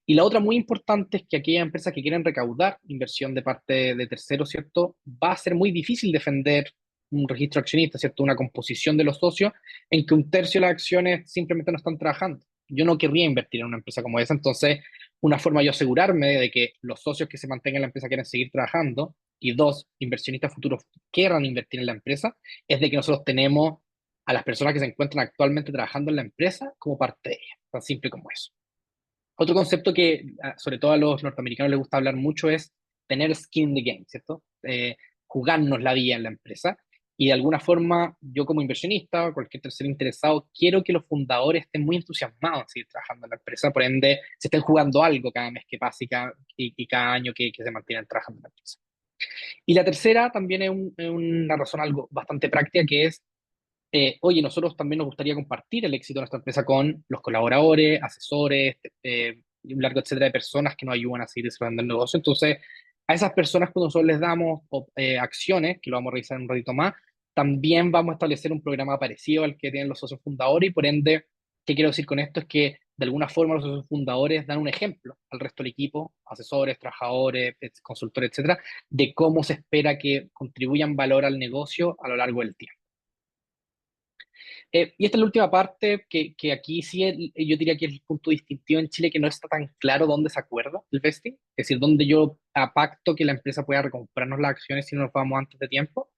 Speaker 2: Y la otra muy importante es que aquellas empresas que quieren recaudar inversión de parte de terceros, ¿cierto? Va a ser muy difícil defender un registro accionista, ¿cierto? Una composición de los socios en que un tercio de las acciones simplemente no están trabajando. Yo no querría invertir en una empresa como esa, entonces una forma de yo asegurarme de que los socios que se mantengan en la empresa quieren seguir trabajando y dos, inversionistas futuros quieran invertir en la empresa, es de que nosotros tenemos a las personas que se encuentran actualmente trabajando en la empresa como parte de ella, tan simple como eso. Otro concepto que sobre todo a los norteamericanos les gusta hablar mucho es tener skin in the game, ¿cierto? Jugarnos la vida en la empresa. Y de alguna forma, yo como inversionista o cualquier tercero interesado, quiero que los fundadores estén muy entusiasmados en seguir trabajando en la empresa, por ende, se estén jugando algo cada mes que pase y cada año que se mantienen trabajando en la empresa. Y la tercera también es una razón algo bastante práctica, que es oye, nosotros también nos gustaría compartir el éxito de nuestra empresa con los colaboradores, asesores, y un largo etcétera de personas que nos ayudan a seguir desarrollando el negocio. Entonces, a esas personas cuando nosotros les damos acciones, que lo vamos a revisar en un ratito más, también vamos a establecer un programa parecido al que tienen los socios fundadores y por ende, ¿qué quiero decir con esto? Es que de alguna forma los socios fundadores dan un ejemplo al resto del equipo, asesores, trabajadores, consultores, etcétera, de cómo se espera que contribuyan valor al negocio a lo largo del tiempo. Y esta es la última parte que aquí sí yo diría que es el punto distintivo en Chile que no está tan claro dónde se acuerda el vesting, es decir, dónde yo pacto que la empresa pueda recomprarnos las acciones si no nos vamos antes de tiempo.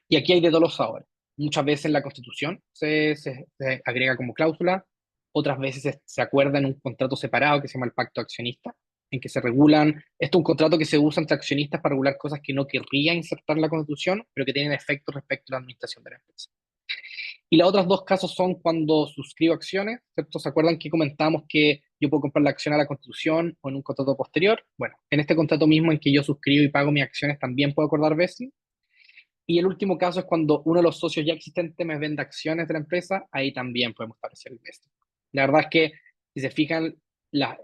Speaker 2: Y aquí hay de todos los sabores. Muchas veces en la Constitución se agrega como cláusula, otras veces se acuerda en un contrato separado que se llama el pacto accionista, en que se regulan, esto es un contrato que se usa entre accionistas para regular cosas que no querría insertar la Constitución, pero que tienen efectos respecto a la administración de la empresa. Y los otros dos casos son cuando suscribo acciones, ¿cierto? ¿Se acuerdan que comentábamos que yo puedo comprar la acción a la Constitución o en un contrato posterior? Bueno, en este contrato mismo en que yo suscribo y pago mis acciones también puedo acordar vesting. Y el último caso es cuando uno de los socios ya existentes me vende acciones de la empresa, ahí también podemos establecer el vesting. La verdad es que, si se fijan, la,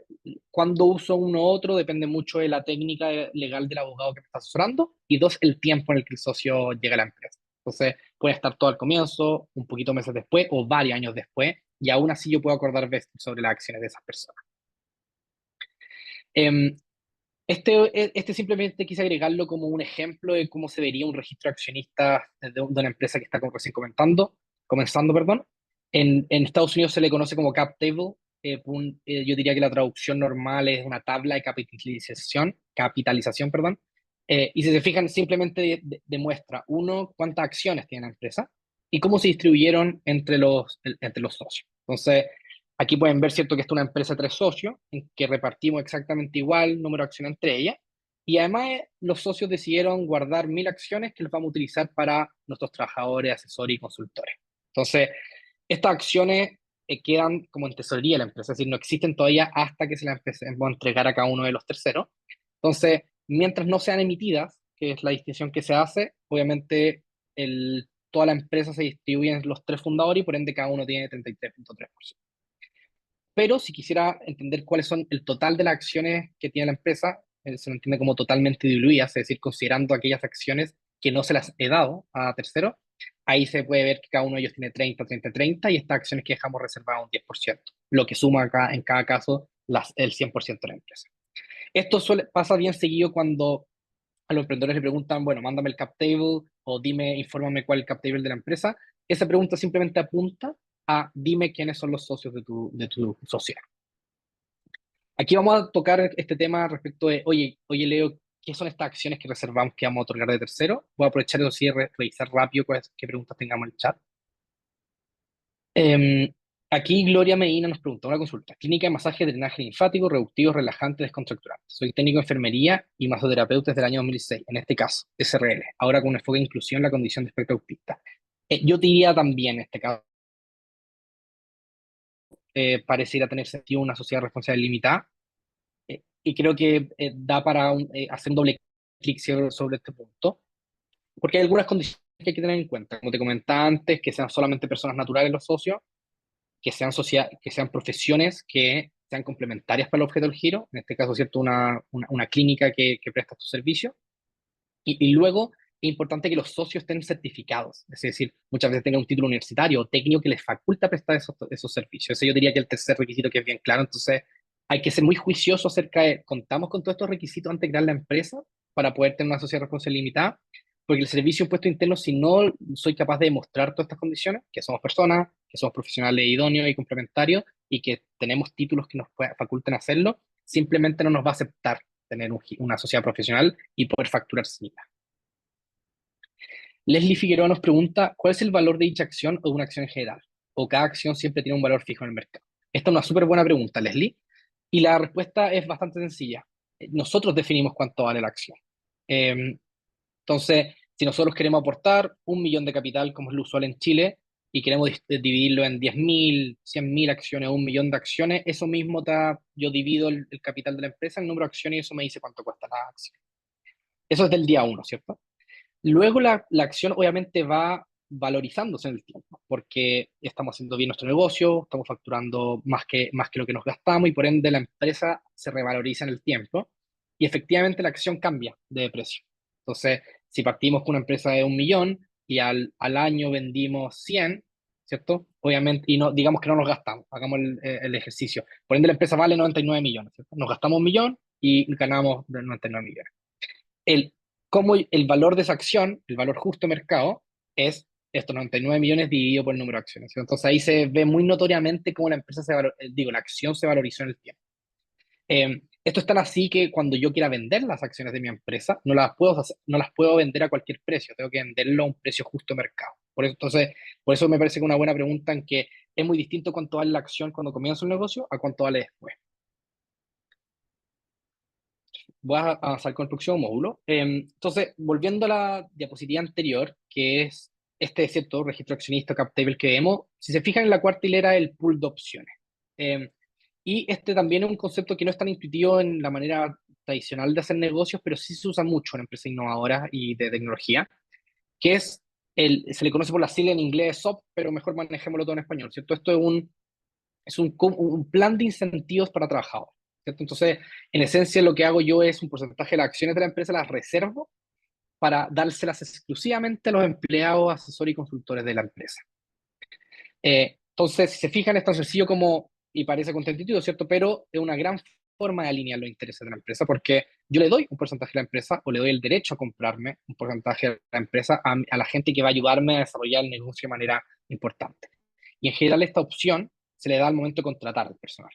Speaker 2: cuando uso uno u otro depende mucho de la técnica legal del abogado que me está asesorando y dos, el tiempo en el que el socio llega a la empresa. Entonces, puede estar todo al comienzo, un poquito meses después o varios años después, y aún así yo puedo acordar vesting sobre las acciones de esas personas. Eh, este simplemente quise agregarlo como un ejemplo de cómo se vería un registro de accionistas de una empresa que está recién comenzando, perdón. En Estados Unidos se le conoce como cap table. Yo diría que la traducción normal es una tabla de capitalización, perdón. Y si se fijan, simplemente demuestra, uno, cuántas acciones tiene la empresa y cómo se distribuyeron entre los socios. Entonces, aquí pueden ver, ¿cierto?, que esta es una empresa de tres socios, en que repartimos exactamente igual número de acciones entre ellas. Y además los socios decidieron guardar 1.000 acciones que las vamos a utilizar para nuestros trabajadores, asesores y consultores. Entonces, estas acciones quedan como en tesorería de la empresa, es decir, no existen todavía hasta que se las empecemos a entregar a cada uno de los terceros. Entonces, mientras no sean emitidas, que es la distinción que se hace, obviamente toda la empresa se distribuye en los tres fundadores y por ende cada uno tiene 33.3%. Pero si quisiera entender cuáles son el total de las acciones que tiene la empresa, se lo entiende como totalmente diluidas, es decir, considerando aquellas acciones que no se las he dado a terceros, ahí se puede ver que cada uno de ellos tiene 30, 30, 30 y estas acciones que dejamos reservadas un 10%, lo que suma acá en cada caso el 100% de la empresa. Esto pasa bien seguido cuando a los emprendedores le preguntan, bueno, mándame el cap table o infórmame cuál es el cap table de la empresa. Esa pregunta simplemente apunta a dime quiénes son los socios de tu sociedad. Aquí vamos a tocar este tema respecto de, oye Leo, ¿qué son estas acciones que reservamos que vamos a otorgar de tercero? Voy a aprovechar eso sí de revisar rápido qué preguntas tengamos en el chat. Eh, Aquí Gloria Medina nos pregunta una consulta. Clínica de masaje, drenaje linfático, reductivo, relajante, descontracturante. Soy técnico de enfermería y masoterapeuta desde el año 2006, en este caso, SRL, ahora con un enfoque de inclusión en la condición de espectro autista. Yo diría también, en este caso, pareciera tener sentido una sociedad responsable limitada, y creo que da para hacer un doble clic sobre este punto, porque hay algunas condiciones que hay que tener en cuenta, como te comentaba antes, que sean solamente personas naturales los socios, que sean profesiones que sean complementarias para el objeto del giro, en este caso, ¿cierto? Una clínica que presta estos servicios. Y luego es importante que los socios estén certificados, es decir, muchas veces tengan un título universitario o técnico que les faculta prestar esos servicios. Eso yo diría que el tercer requisito que es bien claro. Entonces, hay que ser muy juicioso acerca de, ¿contamos con todos estos requisitos antes de crear la empresa para poder tener una sociedad responsable limitada? Porque el servicio de impuesto interno, si no soy capaz de demostrar todas estas condiciones, que somos personas, que somos profesionales idóneos y complementarios, y que tenemos títulos que nos faculten hacerlo, simplemente no nos va a aceptar tener una sociedad profesional y poder facturar sin IVA. Leslie Figueroa nos pregunta, ¿cuál es el valor de dicha acción o de una acción en general? ¿O cada acción siempre tiene un valor fijo en el mercado? Esta es una súper buena pregunta, Leslie, y la respuesta es bastante sencilla. Nosotros definimos cuánto vale la acción. Eh, entonces, si nosotros queremos aportar 1 millón de capital, como es lo usual en Chile, y queremos dividirlo en 10.000, 100.000 acciones o 1 millón de acciones, eso mismo yo divido el capital de la empresa, el número de acciones, y eso me dice cuánto cuesta la acción. Eso es del día uno, ¿cierto? Luego la acción obviamente va valorizándose en el tiempo, porque estamos haciendo bien nuestro negocio, estamos facturando más que lo que nos gastamos y por ende la empresa se revaloriza en el tiempo y efectivamente la acción cambia de precio. Entonces, si partimos con una empresa de 1 millón y al año vendimos 100, ¿cierto? Obviamente, y no, digamos que no nos gastamos, hagamos el ejercicio. Por ende la empresa vale 99 millones, ¿cierto? Nos gastamos 1 millón y ganamos 99 millones el, cómo el valor de esa acción, el valor justo de mercado, es estos 99 millones dividido por el número de acciones, ¿sí? Entonces ahí se ve muy notoriamente cómo la empresa la acción se valorizó en el tiempo. Esto es tan así que cuando yo quiera vender las acciones de mi empresa, no las puedo vender a cualquier precio, tengo que venderlo a un precio justo de mercado. Por eso me parece que una buena pregunta en que es muy distinto cuánto vale la acción cuando comienza un negocio a cuánto vale después. Voy a avanzar con el próximo módulo. Entonces, volviendo a la diapositiva anterior, que es este, ¿cierto? Registro accionista, cap table que vemos, si se fijan en la cuarta hilera, el pool de opciones. Y este también es un concepto que no es tan intuitivo en la manera tradicional de hacer negocios, pero sí se usa mucho en empresas innovadoras y de tecnología, que es se le conoce por la sigla en inglés SOP, pero mejor manejémoslo todo en español, ¿cierto? Esto es un plan de incentivos para trabajadores, ¿cierto? Entonces, en esencia, lo que hago yo es un porcentaje de las acciones de la empresa, las reservo para dárselas exclusivamente a los empleados, asesores y consultores de la empresa. Entonces, si se fijan, es tan sencillo como, y parece contraintuitivo, ¿cierto? Pero es una gran forma de alinear los intereses de la empresa, porque yo le doy un porcentaje a la empresa o le doy el derecho a comprarme un porcentaje a la empresa a la gente que va a ayudarme a desarrollar el negocio de manera importante. Y en general esta opción se le da al momento de contratar al personal.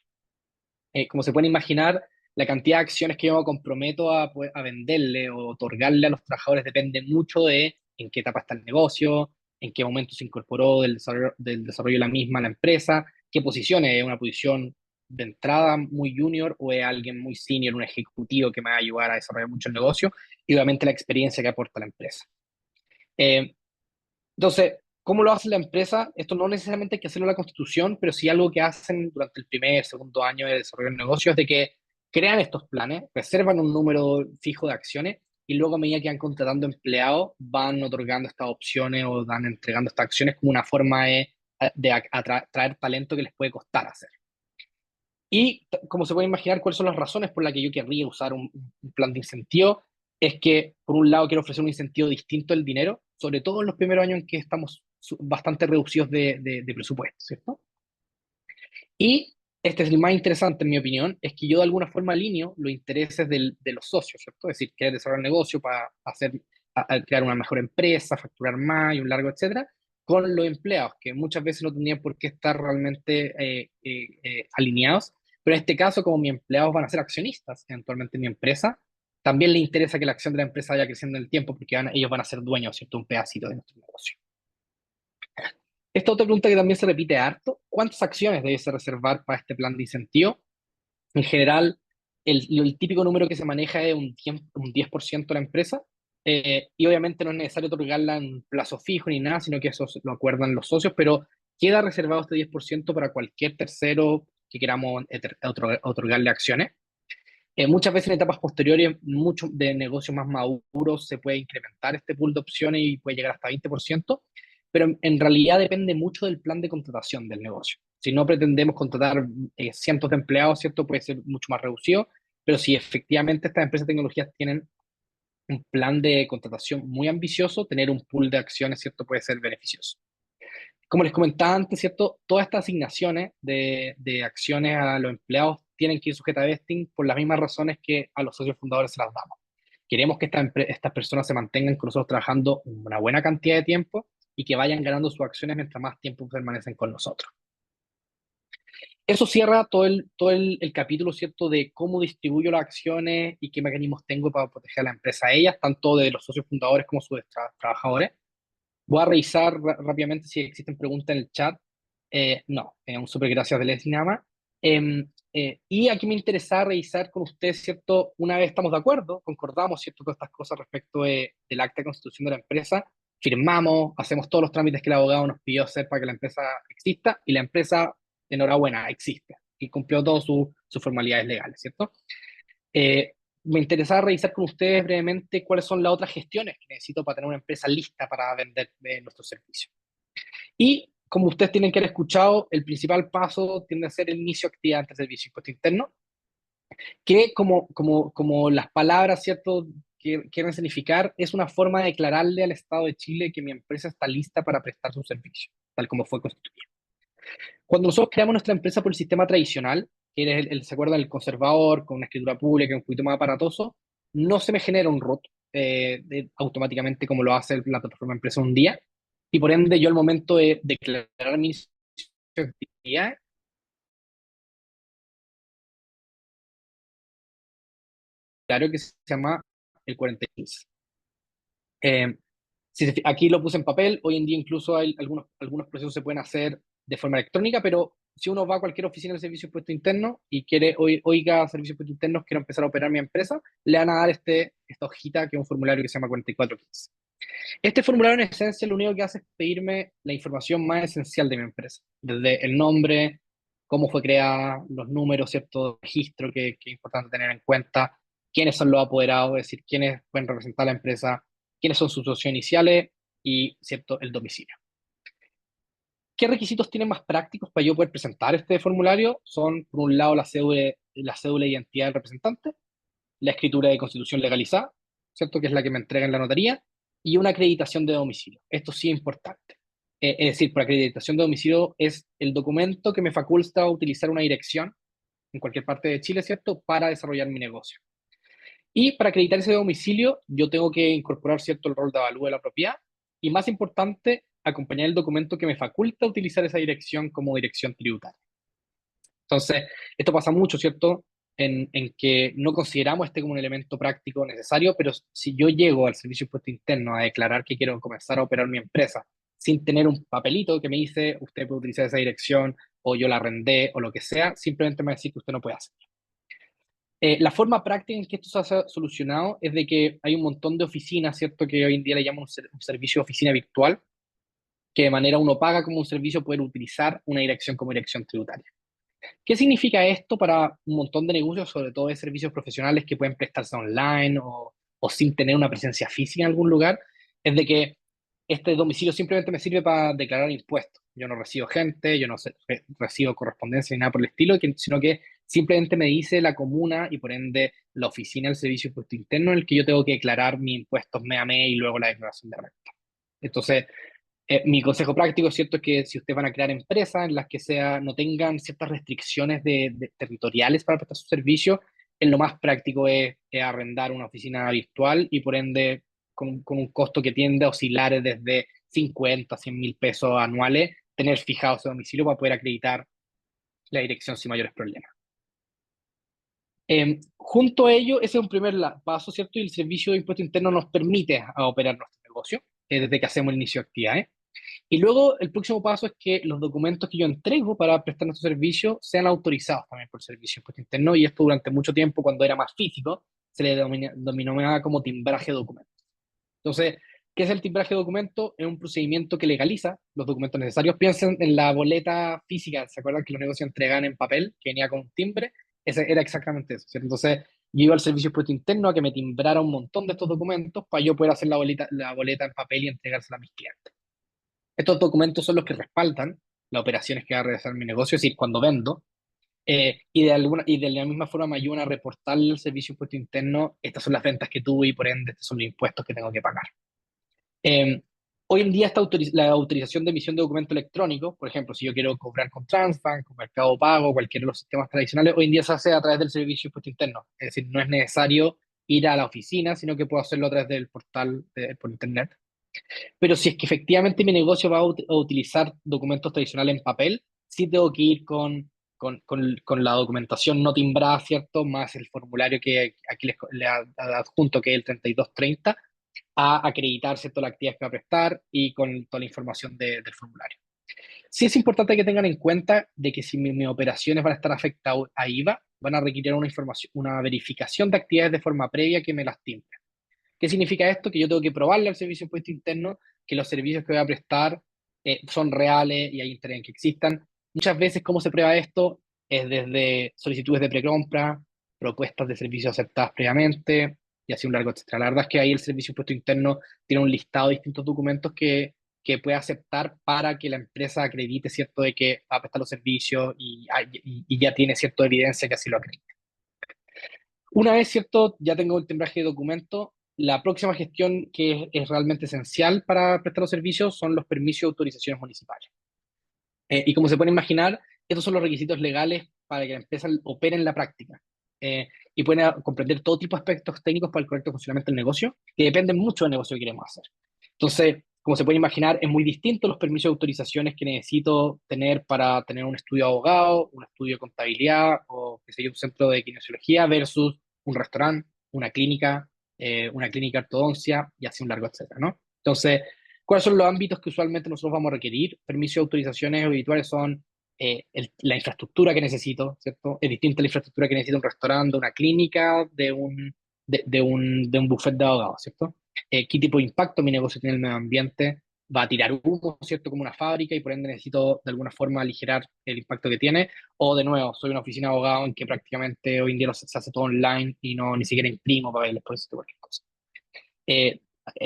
Speaker 2: Como se pueden imaginar, la cantidad de acciones que yo me comprometo a venderle o otorgarle a los trabajadores depende mucho de en qué etapa está el negocio, en qué momento se incorporó del desarrollo de la misma a la empresa, qué posición es, una posición de entrada muy junior o es alguien muy senior, un ejecutivo que me va a ayudar a desarrollar mucho el negocio y obviamente la experiencia que aporta la empresa. Eh, entonces, ¿cómo lo hace la empresa? Esto no necesariamente hay que hacerlo en la Constitución, pero sí algo que hacen durante el primer, segundo año de desarrollo del negocio es de que crean estos planes, reservan un número fijo de acciones y luego a medida que van contratando empleados van otorgando estas opciones o van entregando estas acciones como una forma de atraer talento que les puede costar hacer. Y como se puede imaginar, ¿cuáles son las razones por las que yo querría usar un plan de incentivo? Es que, por un lado, quiero ofrecer un incentivo distinto al dinero, sobre todo en los primeros años en que estamos bastante reducidos de presupuesto, ¿cierto? Y este es el más interesante, en mi opinión, es que yo de alguna forma alineo los intereses de los socios, ¿cierto? Es decir, querer desarrollar el negocio para a crear una mejor empresa, facturar más y un largo, etcétera, con los empleados, que muchas veces no tendrían por qué estar realmente alineados, pero en este caso, como mis empleados van a ser accionistas eventualmente en mi empresa, también les interesa que la acción de la empresa vaya creciendo en el tiempo porque ellos van a ser dueños, ¿cierto? Un pedacito de nuestro negocio. Esta otra pregunta que también se repite harto, ¿cuántas acciones debe reservar para este plan de incentivo? En general, el típico número que se maneja es un 10% de la empresa, y obviamente no es necesario otorgarla en plazo fijo ni nada, sino que eso lo acuerdan los socios, pero queda reservado este 10% para cualquier tercero que queramos otorgarle acciones. Muchas veces en etapas posteriores, mucho de negocios más maduros, se puede incrementar este pool de opciones y puede llegar hasta 20%, pero en realidad depende mucho del plan de contratación del negocio. Si no pretendemos contratar cientos de empleados, ¿cierto? Puede ser mucho más reducido, pero si efectivamente estas empresas de tecnologías tienen un plan de contratación muy ambicioso, tener un pool de acciones, ¿cierto? Puede ser beneficioso. Como les comentaba antes, ¿cierto? Todas estas asignaciones de acciones a los empleados tienen que ir sujetas a vesting por las mismas razones que a los socios fundadores se las damos. Queremos que estas personas se mantengan con nosotros trabajando una buena cantidad de tiempo y que vayan ganando sus acciones mientras más tiempo permanecen con nosotros. Eso cierra el capítulo, ¿cierto?, de cómo distribuyo las acciones y qué mecanismos tengo para proteger a la empresa a ellas, tanto de los socios fundadores como sus trabajadores. Voy a revisar rápidamente si existen preguntas en el chat. No, un súper gracias de Leslie nada más. Y aquí me interesa revisar con ustedes, ¿cierto? Una vez estamos de acuerdo, concordamos, ¿cierto? Todas estas cosas respecto del acta de constitución de la empresa, firmamos, hacemos todos los trámites que el abogado nos pidió hacer para que la empresa exista y la empresa, enhorabuena, existe y cumplió todas sus formalidades legales, ¿cierto? Eh, Me interesaba revisar con ustedes brevemente cuáles son las otras gestiones que necesito para tener una empresa lista para vender nuestros servicios. Y como ustedes tienen que haber escuchado, el principal paso tiende a ser el inicio de actividad ante el servicio de impuesto interno, que como las palabras, ¿cierto?, que quieren significar, es una forma de declararle al Estado de Chile que mi empresa está lista para prestar su servicio, tal como fue constituida. Cuando nosotros creamos nuestra empresa por el sistema tradicional, que es ¿se acuerdan? El conservador, con una escritura pública, un poquito más aparatoso, no se me genera un ROT automáticamente como lo hace la plataforma empresa un día, y por ende yo al momento de declarar mi actividad, claro que se llama el 45. Eh, Aquí lo puse en papel, hoy en día incluso hay algunos procesos se pueden hacer de forma electrónica, pero si uno va a cualquier oficina del Servicio de Impuesto Interno y quiere, oiga, Servicio de Impuesto Interno, quiero empezar a operar mi empresa, le van a dar esta hojita que es un formulario que se llama 4415. Este formulario en esencia lo único que hace es pedirme la información más esencial de mi empresa, desde el nombre, cómo fue creada, los números, cierto registro que es importante tener en cuenta, quiénes son los apoderados, es decir, quiénes pueden representar la empresa, quiénes son sus socios iniciales y, cierto, el domicilio. ¿Qué requisitos tienen más prácticos para yo poder presentar este formulario? Son, por un lado, la cédula de identidad del representante, la escritura de constitución legalizada, ¿cierto? Que es la que me entrega en la notaría, y una acreditación de domicilio. Esto sí es importante. Es decir, por acreditación de domicilio es el documento que me faculta utilizar una dirección en cualquier parte de Chile, ¿cierto? Para desarrollar mi negocio. Y para acreditar ese domicilio, yo tengo que incorporar, ¿cierto?, el rol de avalúo de la propiedad y, más importante, acompañar el documento que me faculta utilizar esa dirección como dirección tributaria. Entonces, esto pasa mucho, ¿cierto? En que no consideramos este como un elemento práctico necesario, pero si yo llego al Servicio de Impuesto Interno a declarar que quiero comenzar a operar mi empresa sin tener un papelito que me dice usted puede utilizar esa dirección o yo la arrendé o lo que sea, simplemente me va a decir que usted no puede hacer. La forma práctica en que esto se ha solucionado es de que hay un montón de oficinas, ¿cierto? Que hoy en día le llaman un servicio de oficina virtual, que de manera uno paga como un servicio poder utilizar una dirección como dirección tributaria. ¿Qué significa esto para un montón de negocios, sobre todo de servicios profesionales que pueden prestarse online o sin tener una presencia física en algún lugar? Es de que este domicilio simplemente me sirve para declarar impuestos. Yo no recibo gente, yo no recibo correspondencia ni nada por el estilo, sino que simplemente me dice la comuna y por ende la oficina del Servicio de Impuesto Interno en el que yo tengo que declarar mis impuestos mes a mes y luego la declaración de renta. Entonces, mi consejo práctico, ¿cierto?, es que si ustedes van a crear empresas en las que no tengan ciertas restricciones territoriales para prestar su servicio, en lo más práctico es arrendar una oficina virtual y por ende con un costo que tiende a oscilar desde 50 a 100 mil pesos anuales, tener fijado ese domicilio para poder acreditar la dirección sin mayores problemas. Junto a ello, ese es un primer paso, ¿cierto? Y el Servicio de Impuesto Interno nos permite operar nuestro negocio desde que hacemos el inicio de actividades. Y luego el próximo paso es que los documentos que yo entrego para prestar nuestro servicio sean autorizados también por el Servicio de Impuesto Interno, y esto durante mucho tiempo, cuando era más físico, se le denominaba como timbraje de documentos. Entonces, ¿qué es el timbraje de documentos? Es un procedimiento que legaliza los documentos necesarios. Piensen en la boleta física, ¿se acuerdan que los negocios entregan en papel, que venía con un timbre? Ese era exactamente eso, ¿cierto? Entonces, yo iba al Servicio de Impuesto Interno a que me timbrara un montón de estos documentos para yo poder hacer la boleta en papel y entregársela a mis clientes. Estos documentos son los que respaldan las operaciones que va a realizar mi negocio, es decir, cuando vendo, y de la misma forma me ayudan a reportarle al Servicio de Impuesto Interno, estas son las ventas que tuve y por ende estos son los impuestos que tengo que pagar. Eh, Hoy en día la autorización de emisión de documento electrónico, por ejemplo, si yo quiero cobrar con Transbank, con Mercado Pago, cualquiera de los sistemas tradicionales, hoy en día se hace a través del Servicio de Impuesto Interno. Es decir, no es necesario ir a la oficina, sino que puedo hacerlo a través del portal por Internet. Pero si es que efectivamente mi negocio va a utilizar documentos tradicionales en papel, sí tengo que ir con con la documentación no timbrada, ¿cierto? Más el formulario que aquí adjunto, que es el 3230, a acreditar, ¿cierto?, la actividad que va a prestar y con toda la información del formulario. Sí es importante que tengan en cuenta de que si mis operaciones van a estar afectadas a IVA, van a requerir una información, una verificación de actividades de forma previa que me las timbre. ¿Qué significa esto? Que yo tengo que probarle al Servicio de Impuesto Interno que los servicios que voy a prestar son reales y hay interés en que existan. Muchas veces, ¿cómo se prueba esto? Es desde solicitudes de precompra, propuestas de servicios aceptadas previamente, y así un largo etcétera. La verdad es que ahí el Servicio de Impuesto Interno tiene un listado de distintos documentos que puede aceptar para que la empresa acredite, ¿cierto?, de que va a prestar los servicios y ya tiene cierta evidencia que así lo acredita. Una vez, ¿cierto?, ya tengo el timbraje de documento, la próxima gestión que es realmente esencial para prestar los servicios son los permisos y autorizaciones municipales. Y como se pueden imaginar, estos son los requisitos legales para que la empresa opere en la práctica. Y pueden comprender todo tipo de aspectos técnicos para el correcto funcionamiento del negocio, que dependen mucho del negocio que queremos hacer. Entonces, como se puede imaginar, es muy distinto los permisos y autorizaciones que necesito tener para tener un estudio de abogado, un estudio de contabilidad o, qué sé yo, un centro de kinesiología versus un restaurante, una clínica de ortodoncia y así un largo etcétera, ¿no? Entonces, ¿cuáles son los ámbitos que usualmente nosotros vamos a requerir? Permisos y autorizaciones habituales son la infraestructura que necesito, ¿cierto? Es distinta la infraestructura que necesita un restaurante, una clínica, de un buffet de abogados, ¿cierto? ¿Qué tipo de impacto mi negocio tiene en el medio ambiente? ¿Va a tirar humo, ¿cierto? Como una fábrica y por ende necesito de alguna forma aligerar el impacto que tiene? O de nuevo, soy una oficina de abogados en que prácticamente hoy en día se hace todo online y no ni siquiera imprimo papeles, por eso cualquier cosa. Eh,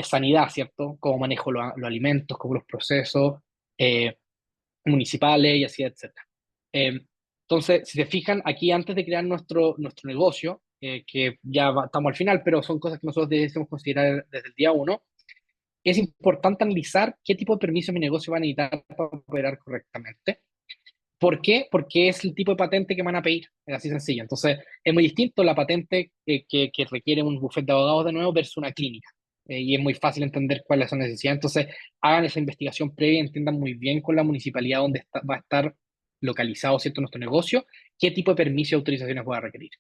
Speaker 2: Sanidad, ¿cierto? Cómo manejo los alimentos, cómo los procesos eh, municipales y así, etcétera. Eh, entonces, si se fijan, aquí antes de crear nuestro negocio, que ya estamos al final, pero son cosas que nosotros debemos considerar desde el día uno, es importante analizar qué tipo de permiso mi negocio va a necesitar para operar correctamente. ¿Por qué? Porque es el tipo de patente que van a pedir, es así sencillo. Entonces, es muy distinto la patente que requiere un bufete de abogados de nuevo versus una clínica. Y es muy fácil entender cuáles son las necesidades. Entonces, hagan esa investigación previa y entiendan muy bien con la municipalidad donde va a estar localizado, ¿cierto?, nuestro negocio, qué tipo de permiso y autorizaciones voy a requerir.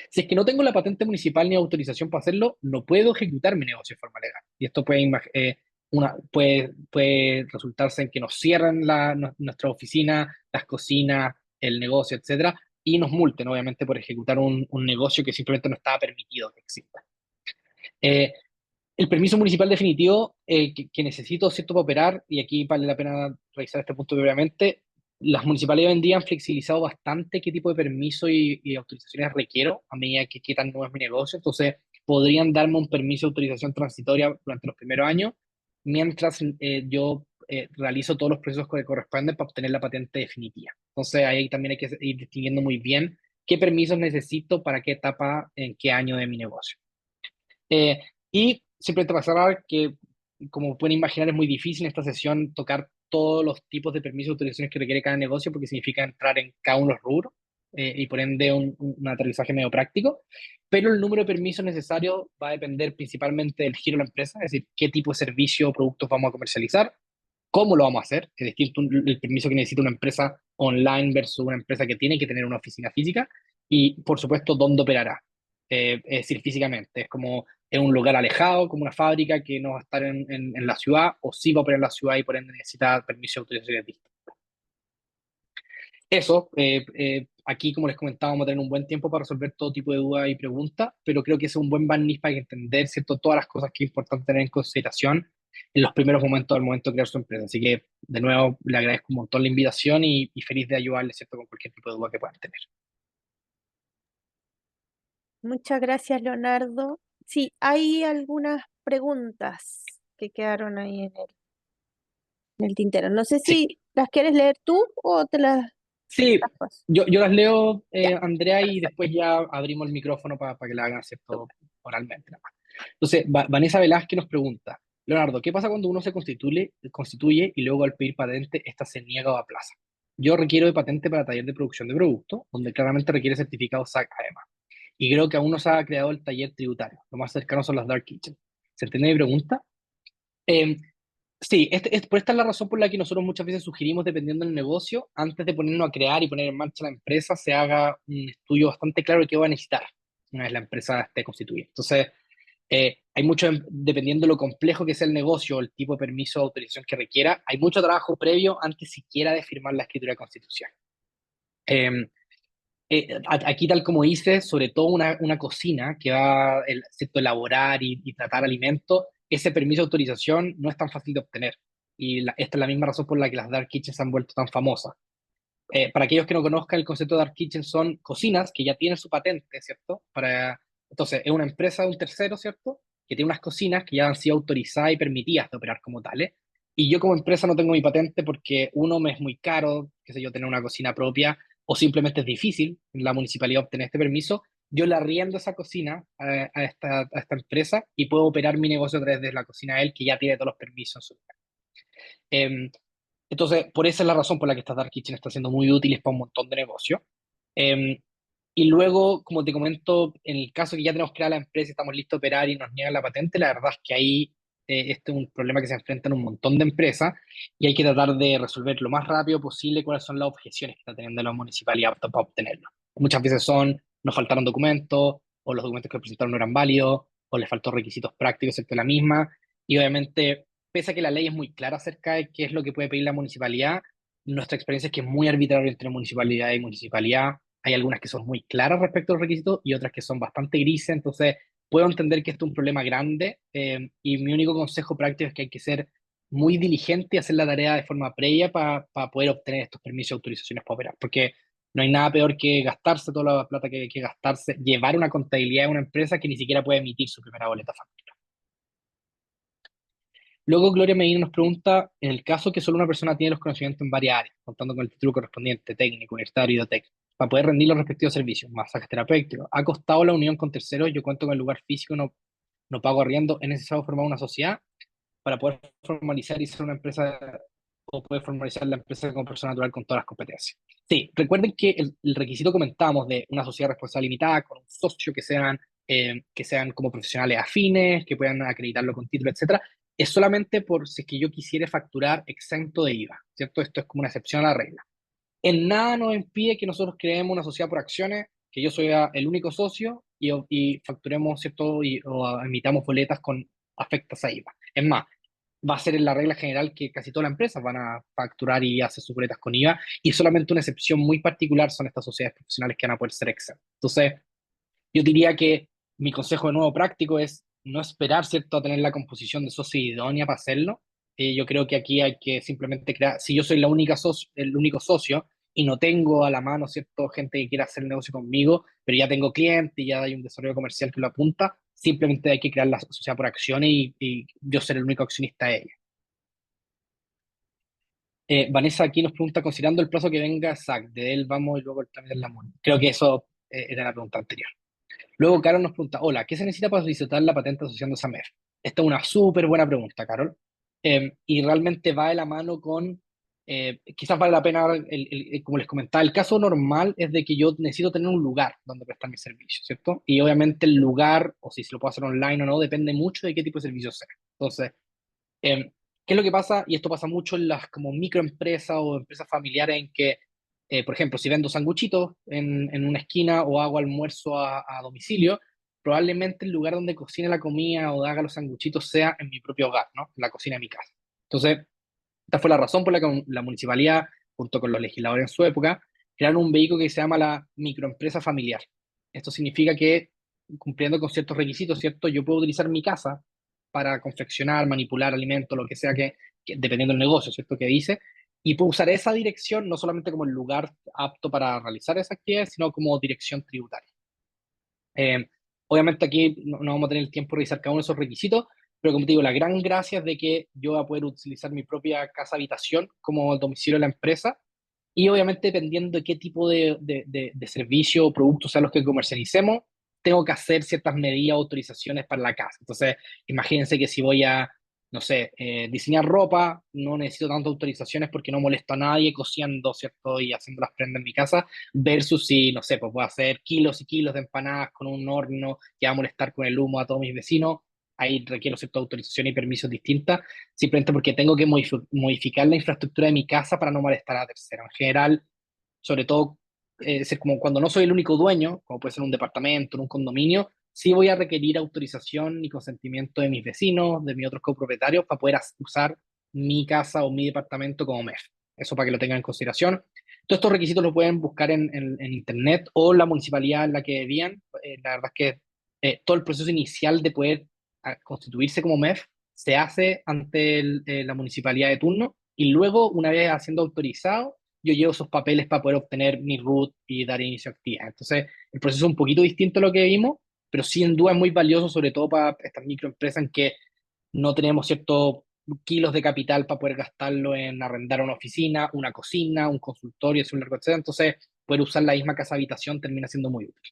Speaker 2: Si es que no tengo la patente municipal ni autorización para hacerlo, no puedo ejecutar mi negocio de forma legal. Y esto puede resultarse en que nos cierren nuestra oficina, las cocinas, el negocio, etcétera, y nos multen, obviamente, por ejecutar un negocio que simplemente no estaba permitido que exista. Eh, el permiso municipal definitivo que necesito, ¿cierto?, para operar, y aquí vale la pena revisar este punto brevemente. Las municipalidades hoy en día han flexibilizado bastante qué tipo de permiso y autorizaciones requiero a medida que qué tan nuevo es mi negocio. Entonces, podrían darme un permiso de autorización transitoria durante los primeros años, mientras yo realizo todos los procesos que corresponden para obtener la patente definitiva. Entonces, ahí también hay que ir distinguiendo muy bien qué permisos necesito para qué etapa, en qué año de mi negocio. Eh, y simplemente para cerrar, que como pueden imaginar es muy difícil en esta sesión tocar todos los tipos de permisos y autorizaciones que requiere cada negocio porque significa entrar en cada uno de los rubros y por ende un aterrizaje medio práctico, pero el número de permisos necesarios va a depender principalmente del giro de la empresa, es decir, qué tipo de servicio o productos vamos a comercializar, cómo lo vamos a hacer, es distinto el permiso que necesita una empresa online versus una empresa que tiene que tener una oficina física y por supuesto dónde operará. Es decir, físicamente, es un lugar alejado, como una fábrica que no va a estar en la ciudad, o sí va a operar en la ciudad y por ende necesita permiso de autorización distinto. Eso, aquí como les comentaba, vamos a tener un buen tiempo para resolver todo tipo de dudas y preguntas, pero creo que es un buen barniz para entender, ¿cierto?, todas las cosas que es importante tener en consideración en los primeros momentos del momento de crear su empresa. Así que, de nuevo, le agradezco un montón la invitación y feliz de ayudarles, ¿cierto?, con cualquier tipo de duda que puedan tener.
Speaker 1: Muchas gracias, Leonardo. Sí, hay algunas preguntas que quedaron ahí en el tintero. No sé
Speaker 2: Sí,
Speaker 1: si las quieres leer tú o te
Speaker 2: sí,
Speaker 1: las paso.
Speaker 2: yo las leo,
Speaker 1: Ya,
Speaker 2: Andrea, y
Speaker 1: perfecto.
Speaker 2: después ya abrimos el micrófono para que la hagan, ¿cierto?, oralmente. Entonces, Vanessa Velázquez nos pregunta, Leonardo, ¿qué pasa cuando uno se constituye y luego al pedir patente, esta se niega o aplaza? Yo requiero de patente para taller de producción de productos, donde claramente requiere certificado SAC además. Y creo que aún no se ha creado el taller tributario. Lo más cercano son las Dark Kitchen. ¿Se entiende mi pregunta? Eh, Sí, por esta es la razón por la que nosotros muchas veces sugerimos, dependiendo del negocio, antes de ponernos a crear y poner en marcha la empresa, se haga un estudio bastante claro de qué va a necesitar una vez la empresa esté constituida. Entonces, hay mucho, dependiendo de lo complejo que sea el negocio o el tipo de permiso o autorización que requiera, hay mucho trabajo previo antes siquiera de firmar la escritura de constitución. Eh, Aquí, tal como dice, sobre todo una cocina que va ¿cierto? Elaborar y tratar alimentos, ese permiso de autorización no es tan fácil de obtener. Y esta es la misma razón por la que las dark kitchens se han vuelto tan famosas. Para aquellos que no conozcan el concepto de dark kitchen, son cocinas que ya tienen su patente, ¿cierto? Entonces, es una empresa de un tercero, ¿cierto? Que tiene unas cocinas que ya han sido autorizadas y permitidas de operar como tales. Y yo como empresa no tengo mi patente porque uno me es muy caro, qué sé yo, tener una cocina propia, o simplemente es difícil en la municipalidad obtener este permiso. Yo le arriendo esa cocina a esta empresa y puedo operar mi negocio a través de la cocina de él, que ya tiene todos los permisos en su lugar. Em, entonces, por esa es la razón por la que estas Dark Kitchen están siendo muy útiles para un montón de negocios. Eh, y luego, como te comento, en el caso que ya tenemos creada la empresa, estamos listos a operar y nos niegan la patente, la verdad es que ahí este es un problema que se enfrentan un montón de empresas y hay que tratar de resolver lo más rápido posible cuáles son las objeciones que está teniendo la municipalidad para obtenerlo. Muchas veces nos faltaron documentos, o los documentos que presentaron no eran válidos, o les faltó requisitos prácticos de la misma, y obviamente, pese a que la ley es muy clara acerca de qué es lo que puede pedir la municipalidad, nuestra experiencia es que es muy arbitrario entre municipalidad y municipalidad. Hay algunas que son muy claras respecto a los requisitos y otras que son bastante grises, entonces puedo entender que esto es un problema grande, y mi único consejo práctico es que hay que ser muy diligente y hacer la tarea de forma previa para poder obtener estos permisos y autorizaciones para operar, porque no hay nada peor que gastarse toda la plata que hay que gastarse, llevar una contabilidad de una empresa que ni siquiera puede emitir su primera boleta factura. Luego Gloria Medina nos pregunta, en el caso que solo una persona tiene los conocimientos en varias áreas, contando con el título correspondiente, técnico, universitario, IDOTEC, para poder rendir los respectivos servicios, masajes terapéuticos, ¿ha costado la unión con terceros? Yo cuento con el lugar físico, no pago arriendo, ¿es necesario formar una sociedad para poder formalizar y ser una empresa o poder formalizar la empresa como persona natural con todas las competencias? Sí, recuerden que el requisito comentábamos de una sociedad responsable limitada con un socio que sean como profesionales afines, que puedan acreditarlo con título, etcétera, es solamente por si es que yo quisiera facturar exento de IVA, ¿cierto? Esto es como una excepción a la regla. En nada nos impide que nosotros creemos una sociedad por acciones, que yo soy el único socio y facturemos, ¿cierto? O emitamos boletas con afectas a IVA. Es más, va a ser en la regla general que casi todas las empresas van a facturar y hacer sus boletas con IVA, y solamente una excepción muy particular son estas sociedades profesionales que van a poder ser exentas. Entonces, yo diría que mi consejo de nuevo práctico es no esperar, ¿cierto?, a tener la composición de socio idónea para hacerlo. Yo creo que aquí hay que simplemente crear, si yo soy el único socio y no tengo a la mano, ¿cierto?, gente que quiera hacer el negocio conmigo, pero ya tengo clientes y ya hay un desarrollo comercial que lo apunta, simplemente hay que crear la sociedad por acciones y yo ser el único accionista de ella. Vanessa aquí nos pregunta, considerando el plazo que venga SAC, de él vamos y luego el trámite en la MUNI. Creo que eso era la pregunta anterior. Luego Carol nos pregunta, hola, ¿qué se necesita para solicitar la patente asociándose a MEF? Esta es una súper buena pregunta, Carol. Y realmente va de la mano con, quizás vale la pena, como les comentaba, el caso normal es de que yo necesito tener un lugar donde prestar mi servicio, ¿cierto? Y obviamente el lugar, o si se lo puedo hacer online o no, depende mucho de qué tipo de servicio sea. Entonces, ¿qué es lo que pasa? Y esto pasa mucho en las como microempresas o empresas familiares en que, por ejemplo, si vendo sanguchitos en una esquina o hago almuerzo a domicilio, probablemente el lugar donde cocine la comida o haga los sanguchitos sea en mi propio hogar, ¿no? En la cocina de mi casa. Entonces, esta fue la razón por la que la municipalidad, junto con los legisladores en su época, crearon un vehículo que se llama la microempresa familiar. Esto significa que, cumpliendo con ciertos requisitos, ¿cierto? Yo puedo utilizar mi casa para confeccionar, manipular alimentos, lo que sea dependiendo del negocio, ¿cierto? Que dice, y puedo usar esa dirección no solamente como el lugar apto para realizar esa actividad, sino como dirección tributaria. Eh, Obviamente aquí no vamos a tener el tiempo de revisar cada uno de esos requisitos, pero como te digo, la gran gracia es de que yo voy a poder utilizar mi propia casa habitación como domicilio de la empresa, y obviamente dependiendo de qué tipo de servicio o productos sean los que comercialicemos, tengo que hacer ciertas medidas o autorizaciones para la casa. Entonces, imagínense que si voy a, no sé, diseñar ropa, no necesito tantas autorizaciones porque no molesto a nadie cosiendo, ¿cierto? Y haciendo las prendas en mi casa, versus si, no sé, pues voy a hacer kilos y kilos de empanadas con un horno que va a molestar con el humo a todos mis vecinos. ahí requiero cierta autorización y permisos distintas, simplemente porque tengo que modificar la infraestructura de mi casa para no molestar a terceros. En general, sobre todo, es decir, como cuando no soy el único dueño, como puede ser un departamento, en un condominio, sí voy a requerir autorización y consentimiento de mis vecinos, de mis otros copropietarios, para poder usar mi casa o mi departamento como MEF. Eso para que lo tengan en consideración. Todos estos requisitos los pueden buscar en internet o la municipalidad en la que vivían. La verdad es que todo el proceso inicial de poder constituirse como MEF se hace ante la municipalidad de turno y luego, una vez siendo autorizado, yo llevo esos papeles para poder obtener mi root y dar inicio a actividad. Entonces, el proceso es un poquito distinto a lo que vimos, pero sin duda es muy valioso, sobre todo para estas microempresas en que no tenemos ciertos kilos de capital para poder gastarlo en arrendar una oficina, una cocina, un consultorio, es un largo etcétera. Entonces, poder usar la misma casa habitación termina siendo muy útil.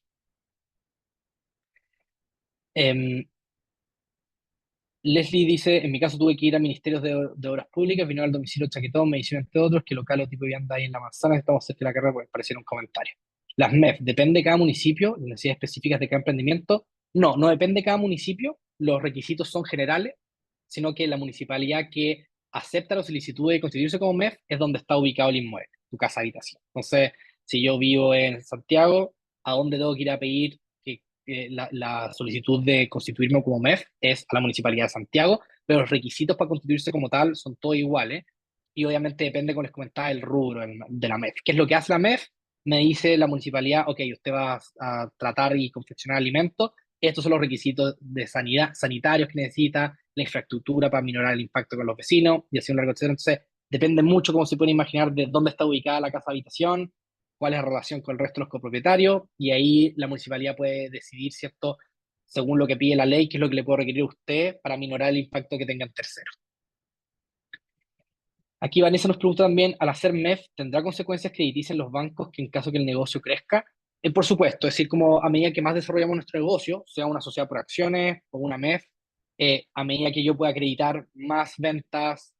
Speaker 2: Eh, Leslie dice, en mi caso tuve que ir a ministerios de obras públicas, vino al domicilio Chaquetón, me hicieron entre otros, que local o tipo de vivienda hay en la manzana, estamos cerca de la carrera, pues parecer un comentario. Las MEF, depende de cada municipio, las necesidades específicas de cada emprendimiento. No, no depende de cada municipio, los requisitos son generales, sino que la municipalidad que acepta la solicitud de constituirse como MEF es donde está ubicado el inmueble, tu casa habitación. Entonces, si yo vivo en Santiago, ¿a dónde tengo que ir a pedir la solicitud de constituirme como MEF es a la Municipalidad de Santiago, pero los requisitos para constituirse como tal son todos iguales y obviamente depende, como les comentaba, el rubro de la MEF. ¿Qué es lo que hace la MEF? Me dice la municipalidad, ok, usted va a tratar y confeccionar alimentos, estos son los requisitos de sanidad, sanitarios que necesita, la infraestructura para minorar el impacto con los vecinos y así un largo etcétera. Entonces, depende mucho, como se puede imaginar, de dónde está ubicada la casa habitación, cuál es la relación con el resto de los copropietarios, y ahí la municipalidad puede decidir, ¿cierto?, según lo que pide la ley, qué es lo que le puede requerir a usted para minorar el impacto que tengan terceros. Aquí Vanessa nos pregunta también, al hacer MEF, ¿tendrá consecuencias crediticias en los bancos que en caso que el negocio crezca? Por supuesto, es decir, como a medida que más desarrollamos nuestro negocio, sea una sociedad por acciones o una MEF, a medida que yo pueda acreditar más ventas,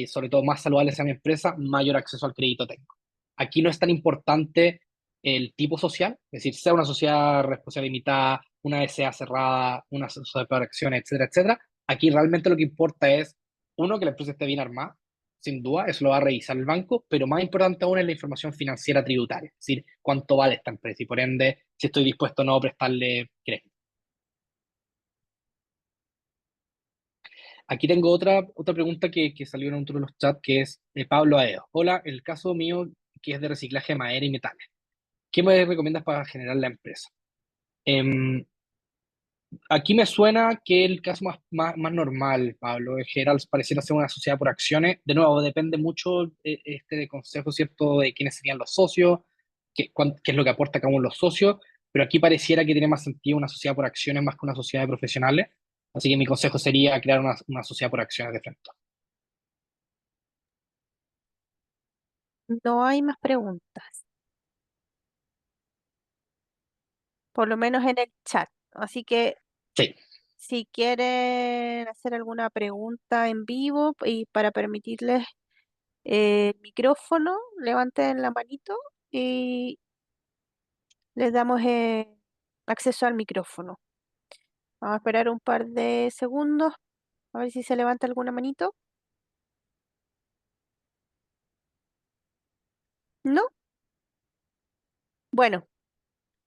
Speaker 2: sobre todo más saludables a mi empresa, mayor acceso al crédito tengo. Aquí no es tan importante el tipo social, es decir, sea una sociedad responsable limitada, una SA cerrada, una sociedad por acciones, etcétera, etcétera. Aquí realmente lo que importa es, uno, que la empresa esté bien armada, sin duda, eso lo va a revisar el banco, pero más importante aún es la información financiera tributaria, es decir, cuánto vale esta empresa y por ende, si estoy dispuesto o no a prestarle crédito. Aquí tengo otra pregunta que salió en otro de los chats, que es de Pablo Aedo. Hola, el caso mío, que es de reciclaje de madera y metales. ¿Qué me recomiendas para generar la empresa? Em, Aquí me suena que el caso más normal, Pablo, en general pareciera ser una sociedad por acciones. De nuevo, depende mucho de consejo, ¿cierto?, de quiénes serían los socios, qué es lo que aporta cada uno de los socios, pero aquí pareciera que tiene más sentido una sociedad por acciones más que una sociedad de profesionales. Así que mi consejo sería crear una sociedad por acciones de frente.
Speaker 1: No hay más preguntas, por lo menos en el chat. Así que
Speaker 2: Sí,
Speaker 1: si quieren hacer alguna pregunta en vivo y para permitirles el micrófono, levanten la manito y les damos acceso al micrófono. Vamos a esperar un par de segundos a ver si se levanta alguna manito. ¿No? Bueno,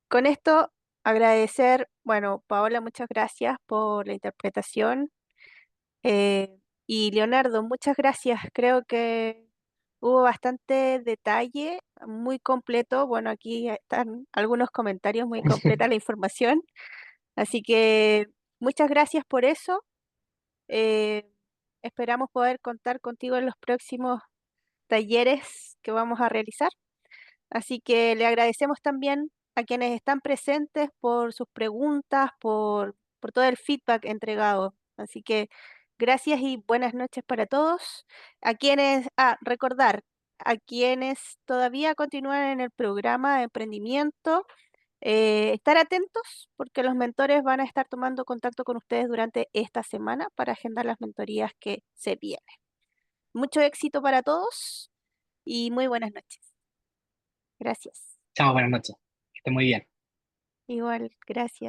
Speaker 1: con esto agradecer, bueno, Paola, muchas gracias por la interpretación. Y Leonardo, muchas gracias. Creo que hubo bastante detalle, muy completo. Bueno, aquí están algunos comentarios, muy completa la información. Así que muchas gracias por eso. Eh, Esperamos poder contar contigo en los próximos talleres que vamos a realizar. Así que le agradecemos también a quienes están presentes por sus preguntas, por todo el feedback entregado. Así que gracias y buenas noches para todos. Recordar, a quienes todavía continúan en el programa de emprendimiento, estar atentos porque los mentores van a estar tomando contacto con ustedes durante esta semana para agendar las mentorías que se vienen. Mucho éxito para todos y muy buenas noches. Gracias.
Speaker 2: chao, buenas noches. Que esté muy bien.
Speaker 1: Igual, gracias.